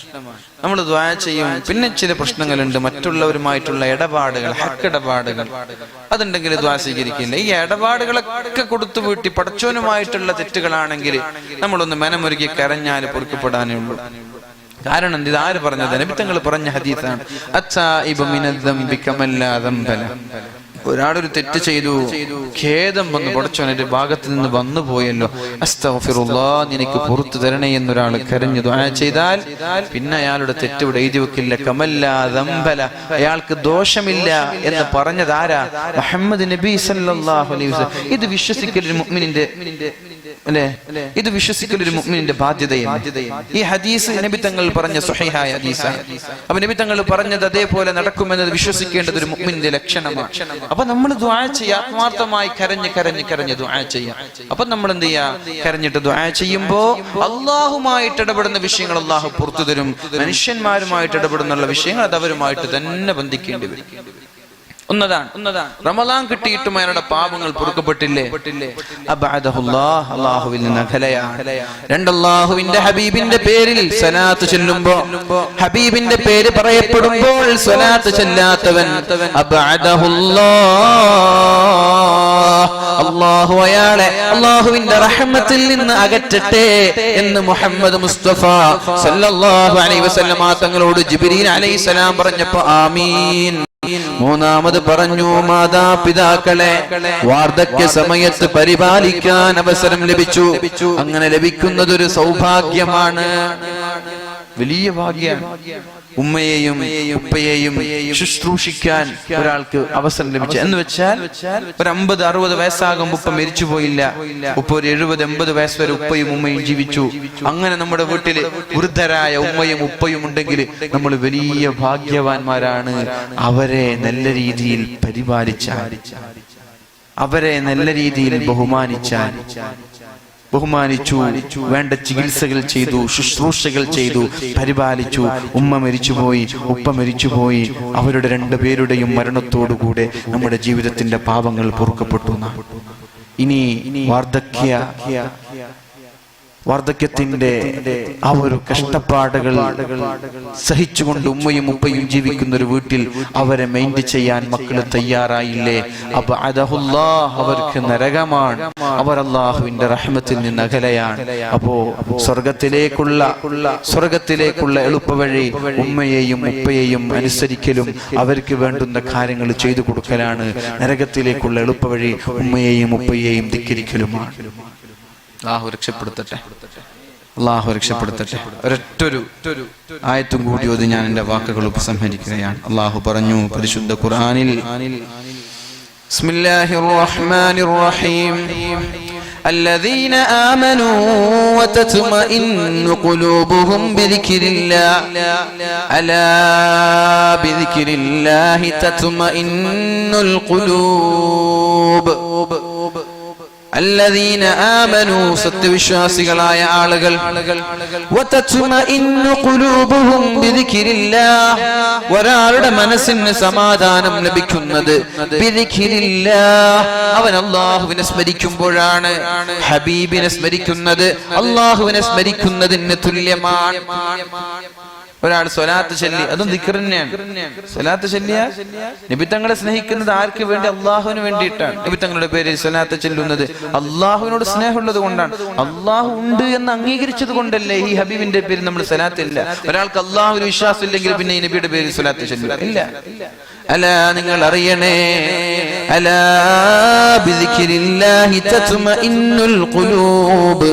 നമ്മൾ ദുആ ചെയ്യും, പിന്നെ ചില പ്രശ്നങ്ങളുണ്ട്, മറ്റുള്ളവരുമായിട്ടുള്ള ഇടപാടുകൾ, ഹക്കിടപാടുകൾ, അതുണ്ടെങ്കിൽ ദുആ സ്വീകരിക്കില്ല. ഈ ഇടപാടുകളൊക്കെ കൊടുത്തു വീട്ടി പടച്ചോനുമായിട്ടുള്ള തെറ്റുകളാണെങ്കിൽ നമ്മളൊന്ന് മനമൊരുക്കി കരഞ്ഞാൽ പൊറുക്കപ്പെടാനേ ഉള്ളൂ. കാരണം ഇത് ആര് പറഞ്ഞത്? നബി തങ്ങൾ പറഞ്ഞ ഹദീസാണ്. ഒരാളൊരു തെറ്റ് ചെയ്തു, ഖേദം വന്നു, പടച്ചോന്റെ ഭാഗത്ത് നിന്ന് വന്നു പോയല്ലോ, അസ്തഗ്ഫിറുല്ലാഹ്, നിനക്ക് പുറത്തു തരണേ എന്നൊരാൾ കരഞ്ഞു ദുആ ചെയ്താൽ പിന്നെ അയാളുടെ തെറ്റ് ഇവിടെ എഴുതി വെക്കില്ല. കമല്ലാ ദംബല, അയാൾക്ക് ദോഷമില്ല എന്ന് പറഞ്ഞത് ആരാ? മുഹമ്മദ് നബി സല്ലല്ലാഹു അലൈഹി വസല്ലം. ഇത് വിശ്വസിക്കൽ ഒരു മുഅ്മിനിന്റെ അല്ലേ? ഇത് വിശ്വസിക്കൽ ഒരു മുഅ്മിനിന്റെ ബാധ്യതയാണ്. ഈ ഹദീസ് നബി തങ്ങൾ പറഞ്ഞ സ്വഹീഹായ ഹദീസാണ്. അപ്പൊ നബി തങ്ങൾ പറഞ്ഞത് അതേപോലെ നടക്കുമെന്നത് വിശ്വസിക്കേണ്ടത് ഒരു മുഅ്മിനിന്റെ ലക്ഷണമാണ്. അപ്പൊ നമ്മൾ ദുആ ചെയ്യാം, ആത്മാർത്ഥമായി കരഞ്ഞ് ദുആ ചെയ്യാം. അപ്പൊ നമ്മൾ എന്ത് ചെയ്യാ? കരഞ്ഞിട്ട് ദുആ ചെയ്യുമ്പോ അള്ളാഹുമായിട്ട് ഇടപെടുന്ന വിഷയങ്ങൾ അള്ളാഹു പുറത്തു തരും. മനുഷ്യന്മാരുമായിട്ട് ഇടപെടുന്നുള്ള വിഷയങ്ങൾ അത് അവരുമായിട്ട് തന്നെ ബന്ധിക്കേണ്ടി വരും. ഒന്നതാണ് റമദാൻ കിട്ടിയിട്ടും അയാളുടെ പാപങ്ങൾ പൊറുക്കപ്പെട്ടില്ലേ? അല്ലാഹുവിൽ നിന്ന് അകലെയാണ്. രണ്ട്, അല്ലാഹുവിന്റെ ഹബീബിന്റെ പേരിൽ സ്വലാത്ത് ചൊല്ലുമ്പോ, ഹബീബിന്റെ പേര് പറയപ്പെടുമ്പോൾ സ്വലാത്ത് ചൊല്ലാത്തവൻ അല്ലാഹു അയാളെ അല്ലാഹുവിന്റെ റഹ്മത്തിൽ നിന്ന് അകറ്റട്ടെ എന്ന് മുഹമ്മദ് മുസ്തഫ സല്ലല്ലാഹു അലൈഹി വസല്ലം തങ്ങളോട് ജിബ്രീൽ അലൈഹിസ്സലാം പറഞ്ഞപ്പോ ആമീൻ. മൂന്നാമത് പറഞ്ഞു, മാതാപിതാക്കളെ വാർദ്ധക്യ സമയത്ത് പരിപാലിക്കാൻ അവസരം ലഭിച്ചു. അങ്ങനെ ലഭിക്കുന്നതൊരു സൗഭാഗ്യമാണ്, വലിയ ഭാഗ്യമാണ്. ഉമ്മയെയും ഉപ്പയെയും ശുശ്രൂഷിക്കാൻ ഒരാൾക്ക് അവസരം ലഭിച്ചു എന്ന് വെച്ചാൽ ഒരു 50-60 വയസ്സാകുമ്പോൾ ഉപ്പ മരിച്ചു പോയില്ല, ഉപ്പ ഒരു 70-80 വയസ്സ് വരെ ഉപ്പയും ഉമ്മയും ജീവിച്ചു. അങ്ങനെ നമ്മുടെ വീട്ടില് വൃദ്ധരായ ഉമ്മയും ഉപ്പയും ഉണ്ടെങ്കിൽ നമ്മൾ വലിയ ഭാഗ്യവാന്മാരാണ്. അവരെ നല്ല രീതിയിൽ പരിപാലിച്ചാൽ, അവരെ നല്ല രീതിയിൽ ബഹുമാനിച്ചു, വേണ്ട ചികിത്സകൾ ചെയ്തു, ശുശ്രൂഷകൾ ചെയ്തു, പരിപാലിച്ചു. ഉമ്മ മരിച്ചുപോയി, ഉപ്പ മരിച്ചുപോയി, അവരുടെ രണ്ടുപേരുടെയും മരണത്തോടുകൂടെ നമ്മുടെ ജീവിതത്തിന്റെ പാപങ്ങൾ പൊറുക്കപ്പെട്ടു. ഇനി വാർദ്ധക്യത്തിന്റെ ആ ഒരു കഷ്ടപ്പാടുകൾ സഹിച്ചുകൊണ്ട് ഉമ്മയും ഉപ്പയും ജീവിക്കുന്ന ഒരു വീട്ടിൽ അവരെ മെയിൻറ്റെയിൻ ചെയ്യാൻ മക്കൾ തയ്യാറായില്ലേ? അപ്പൊ അവർക്ക് നരകമാണ്, അവർ അല്ലാഹുവിന്റെ റഹ്മത്തിൽ നിന്ന് അകലെയാണ്. അപ്പോ സ്വർഗത്തിലേക്കുള്ള എളുപ്പവഴി ഉമ്മയെയും ഉപ്പയെയും അനുസരിക്കലും അവർക്ക് വേണ്ടുന്ന കാര്യങ്ങൾ ചെയ്തു കൊടുക്കലാണ്. നരകത്തിലേക്കുള്ള എളുപ്പവഴി ഉമ്മയെയും ഉപ്പയെയും ധിക്കരിക്കലുമാണ്. അല്ലാഹു രക്ഷപ്പെടുത്തട്ടെ. ഒരൊറ്റൊരു ആയത്തും കൂടി ഓതി ഞാൻ എന്റെ വാക്കുകൾ ഉപസംഹരിക്കുകയാണ്. അല്ലാഹു പറഞ്ഞു പരിശുദ്ധ ഖുർആനിൽ, ബിസ്മില്ലാഹിർ റഹ്മാനിർ റഹീം, الذين آمنوا وتطمئن قلوبهم بذكر الله ألا بذكر الله تطمئن القلوب. الذين آمنوا സത്യവിശ്വാസികളായ ആളുകൾ, വതത്മഇന്നു ഖുലൂബുഹും ബിദിക്രില്ലാഹ്, ഒരാളുടെ മനസ്സിന് സമാധാനം ലഭിക്കുന്നത് ബിദിക്രില്ലാഹ്, അവൻ അല്ലാഹുവിനെ സ്മരിക്കുമ്പോഴാണ്. ഹബീബിനെ സ്മരിക്കുന്നത് അല്ലാഹുവിനെ സ്മരിക്കുന്നതിന് തുല്യമാണ്. ഒരാൾ സ്വലാത്ത് ചൊല്ലി, അതും ദിക്ർ തന്നെയാണ്. സ്വലാത്ത് ചൊല്ലിയ നബി തങ്ങളെ സ്നേഹിക്കുന്നത് ആർക്ക് വേണ്ടി? അള്ളാഹുവിന് വേണ്ടിയിട്ടാണ്. നബി തങ്ങളുടെ പേരിൽ സ്വലാത്ത് ചൊല്ലുന്നത് അള്ളാഹുവിനോട് സ്നേഹമുള്ളത് കൊണ്ടാണ്. അള്ളാഹു ഉണ്ട് എന്ന് അംഗീകരിച്ചത് കൊണ്ടല്ലേ ഈ ഹബീബിന്റെ പേരിൽ നമ്മൾ സ്വലാത്ത് ഇല്ല. ഒരാൾക്ക് അള്ളാഹുവിന് വിശ്വാസം ഇല്ലെങ്കിൽ പിന്നെ ഈ നബിയുടെ പേരിൽ സ്വലാത്ത് ചൊല്ലില്ല. ഇല്ല. അലാ, നിങ്ങൾ അറിയണേ, അലാ ബിദിക്രില്ലാഹി തത്മഇന്നുൽ ഖുലൂബ്,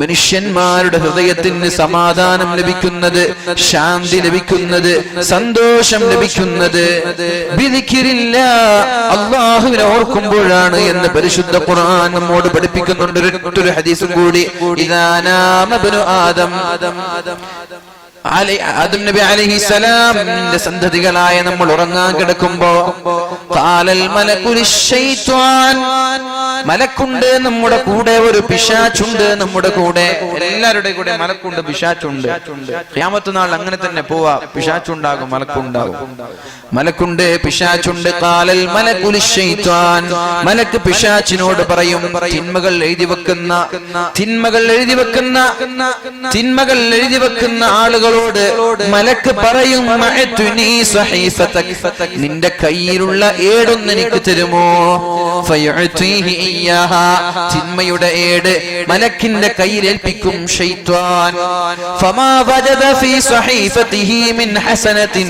മനുഷ്യന്മാരുടെ ഹൃദയത്തിന് സമാധാനം ലഭിക്കുന്നത്, ശാന്തി ലഭിക്കുന്നത്, സന്തോഷം ലഭിക്കുന്നത് അല്ലാഹുവിനെ ഓർക്കുമ്പോഴാണ് എന്ന് പരിശുദ്ധ ഖുർആൻ നമ്മോട് പഠിപ്പിക്കുന്നുണ്ട്. ഒരൊറ്റൊരു ഹദീസ് കൂടി, ഇദാ നാമ ഇബ്നു ആദം ആദം നബി അലൈഹിസ്സലാമിന്റെ സന്തതികളായ നമ്മൾ ഉറങ്ങാൻ കിടക്കുമ്പോ ഖാലൽ മലക്കു ലിശ്ശൈത്വാൻ, മലക്കുണ്ട് നമ്മുടെ കൂടെ, ഒരു പിശാചുണ്ട് നമ്മുടെ കൂടെ. എല്ലാവരുടെയും കൂടെ മലക്കുണ്ട്, പിശാചുണ്ട്. ഖിയാമത്ത് നാൾ അങ്ങനെ തന്നെ പോവാ, പിശാചുണ്ടാകും, മലക്കുണ്ടാകും. മലക്കുണ്ട്, പിശാചുണ്ട്. ഖാലൽ മലക്കു ലിശ്ശൈത്വാൻ, മലക്ക് പിശാചിനോട് പറയും, തിന്മകൾ എഴുതി വെക്കുന്ന ആളുകളോട് മലക്ക് പറയും, നിന്റെ കയ്യിലുള്ള ഏടൊന്ന് എനിക്ക് തരുമോ? തിന്മയുടെ ഏട് മലക്കിന്റെ കയ്യിൽ ഏൽപ്പിക്കും ശൈത്വാൻ. ഫമാ വജദ ഫീ സഹീഫതിഹി മിൻ ഹസനത്തിൻ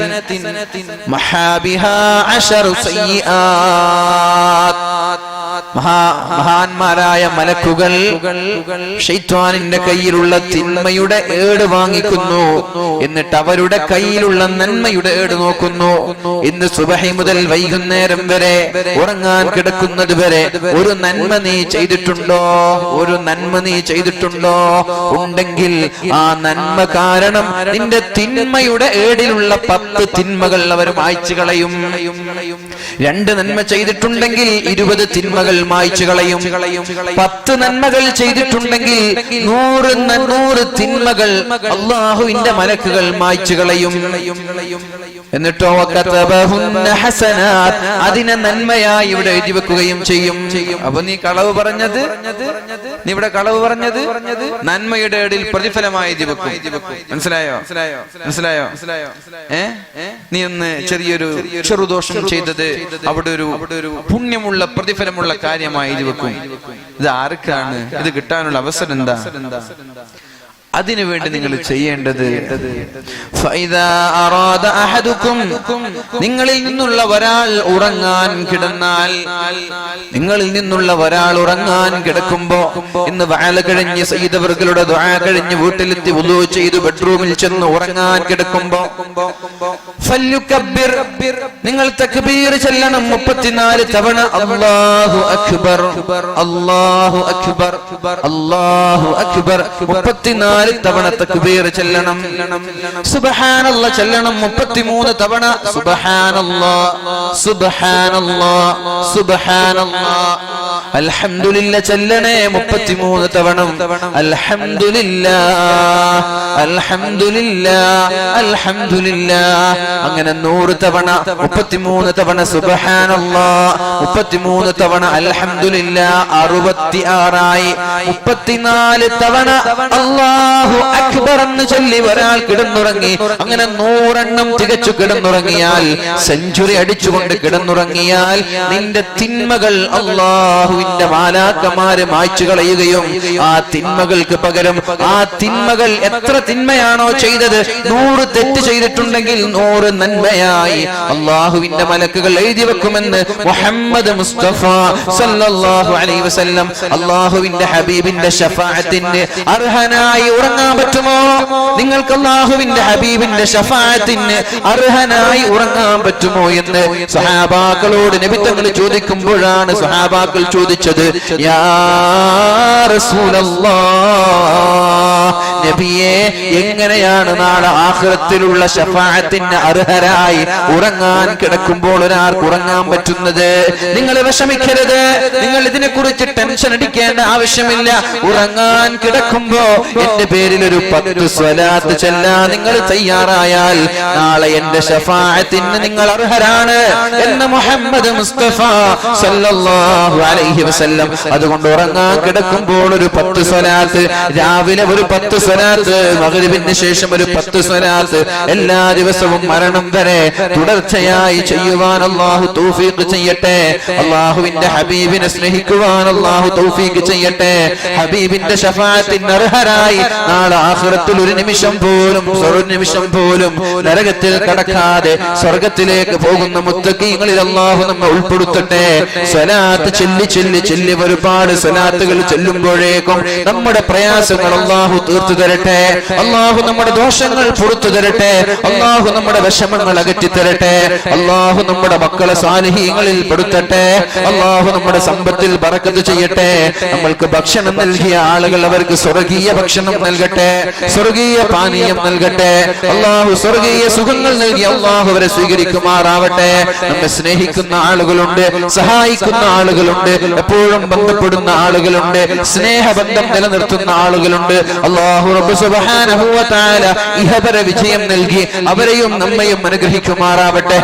മഹാബിഹാ അശറു സയ്യിആത്. മഹാന്മാരായ മലക്കുകൾ ശൈത്വാനിന്റെ കയ്യിലുള്ള തിന്മയുടെ ഏട് വാങ്ങിക്കുന്നു, എന്നിട്ട് അവരുടെ കയ്യിലുള്ള നന്മയുടെ ഏട് നോക്കുന്നു. ഇന്ന് സുബഹി മുതൽ വൈകുന്നേരം വരെ ഉറങ്ങാൻ കിടക്കുന്നത് വരെ ഒരു നന്മ നീ ചെയ്തിട്ടുണ്ടോ? ഒരു നന്മ നീ ചെയ്തിട്ടുണ്ടോ? ഉണ്ടെങ്കിൽ ആ നന്മ കാരണം നിന്റെ തിന്മയുടെ ഏടിലുള്ള 10 തിന്മകൾ അവർ മായ്ച്ചു കളയും. 2 നന്മ ചെയ്തിട്ടുണ്ടെങ്കിൽ 20 തിന്മകൾ മായ്ച്ചു കളയും. 10 നന്മകൾ ചെയ്തിട്ടുണ്ടെങ്കിൽ 100 തിന്മകൾ അല്ലാഹുവിന്റെ മലക്കുകൾ മായ്ച്ചു കളയും. എന്നിട്ടോ അതിനെ നന്മയായി ഇവിടെ എഴുതി വെക്കുകയും ചെയ്യും. അപ്പൊ നീ കളവ് പറഞ്ഞത് നന്മയുടെ ഇടയിൽ പ്രതിഫലമായി എഴുതി വെക്കും. മനസ്സിലായോ? നീ ഒന്ന് ചെറിയൊരു ചെറുദോഷം ചെയ്തത് അവിടെ ഒരു പുണ്യമുള്ള പ്രതിഫലമുള്ള കാര്യമായി എഴുതി വെക്കും. ഇത് ആർക്കാണ് ഇത് കിട്ടാനുള്ള അവസരം? എന്താ അതിനുവേണ്ടി നിങ്ങൾ ചെയ്യേണ്ടത്? നിങ്ങളിൽ നിന്നുള്ള ഒരാൾ ഉറങ്ങാൻ കിടക്കുമ്പോ, ഇന്ന് വഅല കഴിഞ്ഞ് സയ്യിദ് അവറുകളുടെ ദുആ കഴിഞ്ഞ് വീട്ടിലെത്തി വുളൂ ചെയ്തു ബെഡ്റൂമിൽ ചെന്ന് ഉറങ്ങാൻ കിടക്കുമ്പോ ഫല്യുകബ്ബിർ, നിങ്ങൾ തക്ബീർ ചൊല്ലണം 34 തവണ. അല്ലാഹു അക്ബർ, അല്ലാഹു അക്ബർ, അല്ലാഹു അക്ബർ 34 തവണ തക്ബീർ ചൊല്ലണം. സുബ്ഹാനല്ലാഹ് ചൊല്ലണം 33 തവണ. സുബ്ഹാനല്ലാഹ്, സുബ്ഹാനല്ലാഹ്, സുബ്ഹാനല്ലാഹ്. അൽഹംദുലില്ലാഹ് ചൊല്ലണേ 33 തവണ. അൽഹംദുലില്ലാഹ്, അൽഹംദുലില്ലാഹ്, അൽഹംദുലില്ലാഹ്. അങ്ങനെ 100 തവണ, 33 തവണ സുബ്ഹാനല്ലാഹ്, 33 തവണ അൽഹംദുലില്ലാഹ്. 66 ആയി. 34 തവണ അല്ലാഹു അക്ബർ എന്ന് ചൊല്ലി ഒരാൾ കിടന്നുറങ്ങി. അങ്ങനെ 100 എണ്ണം തികച്ചു കിടന്നുറങ്ങിയാൽ, സെഞ്ചുറി അടിച്ചുകൊണ്ട് കിടന്നുറങ്ങിയാൽ, നിന്റെ തിന്മകൾ അല്ലാഹുവിന്റെ മാലാക്കമാര് മായ്ച്ചു കളയുകയും ആ തിന്മകൾക്ക് പകരം ആ തിന്മകൾ എത്ര തിന്മയാണോ ചെയ്തത്, 100 തെറ്റ് ചെയ്തിട്ടുണ്ടെങ്കിൽ 100 നന്മയായി അല്ലാഹുവിന്റെ മലക്കുകൾ എഴുതി വെക്കുമെന്ന് മുഹമ്മദ് മുസ്തഫ സല്ലല്ലാഹു അലൈഹി വസല്ലം. അല്ലാഹുവിന്റെ ഹബീബിന്റെ ശഫാഅത്തിന് അർഹനായി ഉറങ്ങാൻ പറ്റുമോ? നിങ്ങൾക്ക് അല്ലാഹുവിന്റെ ഹബീബിന്റെ ശഫാഅത്തിന് അർഹനായി ഉറങ്ങാൻ പറ്റുമോ എന്ന് സ്വഹാബാക്കളോട് നബി തങ്ങൾ ചോദിക്കുമ്പോഴാണ് സ്വഹാബാക്കൾ ചോദിച്ചത്, യാ റസൂലല്ലാഹ്, നബിയെ എങ്ങനെയാണ് നാളെ ആഖിറത്തിലുള്ള ശഫാഅത്തിന് അർഹരായി ഉറങ്ങാൻ കിടക്കുമ്പോൾ ഒരാൾക്ക് ഉറങ്ങാൻ പറ്റുന്നത്? നിങ്ങൾ വിഷമിക്കരുത്, നിങ്ങൾ ഇതിനെക്കുറിച്ച് ടെൻഷൻ അടിക്കേണ്ട ആവശ്യമില്ല. ഉറങ്ങാൻ കിടക്കുമ്പോ എന്റെ പേരിൽ ഒരു 10 സ്വലാത്ത് ചൊല്ലാൻ നിങ്ങൾ തയ്യാറായാൽ നാളെ എന്റെ ശഫാഅത്തിന് നിങ്ങൾ അർഹരാണ് എന്ന് മുഹമ്മദ് മുസ്തഫ സല്ലല്ലാഹു അലൈഹി വസല്ലം. അതുകൊണ്ട് ഉറങ്ങാൻ കിടക്കുമ്പോൾ ഒരു 10 സ്വലാത്ത്, രാവിലെ ഒരു 10 സ്വലാത്ത്, മഗ്രിബിന് ശേഷം ഒരു 10 സ്വലാത്ത് എല്ലാ ദിവസവും മരണം വരെ തുടർച്ചയായി ചെയ്യുവാൻ അല്ലാഹു തൗഫീഖ് ചെയ്യട്ടെ. അല്ലാഹുവിന്റെ ഹബീബിനെ സ്നേഹിക്കുവാൻ അല്ലാഹു തൗഫീഖ് ചെയ്യട്ടെ. ഹബീബിന്റെ ശഫാഅത്തിന് അർഹരായി നാളെ ആഖിറത്തിൽ ഒരു നിമിഷം പോലും നരകത്തിൽ കടക്കാതെ സ്വർഗ്ഗത്തിലേക്ക് പോകുന്ന മുത്തഖീങ്ങളിൽ അല്ലാഹു നമ്മെ ഉൾപ്പെടുത്തട്ടെ. സ്വലാത്ത് ചൊല്ലി ഒരുപാട് സ്വലാത്തുകൾ ചൊല്ലുമ്പോഴേക്കും നമ്മുടെ പ്രയാസങ്ങൾ അല്ലാഹു തീർത്തു തരട്ടെ. അല്ലാഹു നമ്മുടെ ദോഷങ്ങൾ പുറത്തു തരട്ടെ. അല്ലാഹു നമ്മുടെ വിഷമങ്ങൾ അകറ്റി തരട്ടെ. അല്ലാഹു നമ്മുടെ മക്കളെ സാലിഹീങ്ങളിൽ പെടുത്തട്ടെ. അല്ലാഹു നമ്മുടെ സമ്പത്തിൽ ബറക്കത്ത് ചെയ്യട്ടെ. നമ്മൾക്ക് ഭക്ഷണം നൽകിയ ആളുകൾ അവർക്ക് സ്വർഗീയ ഭക്ഷണം നൽകട്ടെ, സ്വർഗീയ പാനീയം നൽകട്ടെ. അല്ലാഹു സ്വർഗീയ സുഖങ്ങൾ നൽകി അല്ലാഹു അവരെ സ്വീകരിക്കുമാറാവട്ടെ. നമ്മെ സ്നേഹിക്കുന്ന ആളുകളുണ്ട്, സഹായിക്കുന്ന ആളുകളുണ്ട്, എപ്പോഴും ബന്ധപ്പെടുന്ന ആളുകളുണ്ട്, സ്നേഹബന്ധം നിലനിർത്തുന്ന ആളുകളുണ്ട്. അല്ലാഹു റബ്ബ് സുബ്ഹാനഹു വ തആല ഇഹപര വിജയം നൽകി അവരെയും നമ്മയും അനുഗ്രഹിക്കുമാറാവട്ടെ.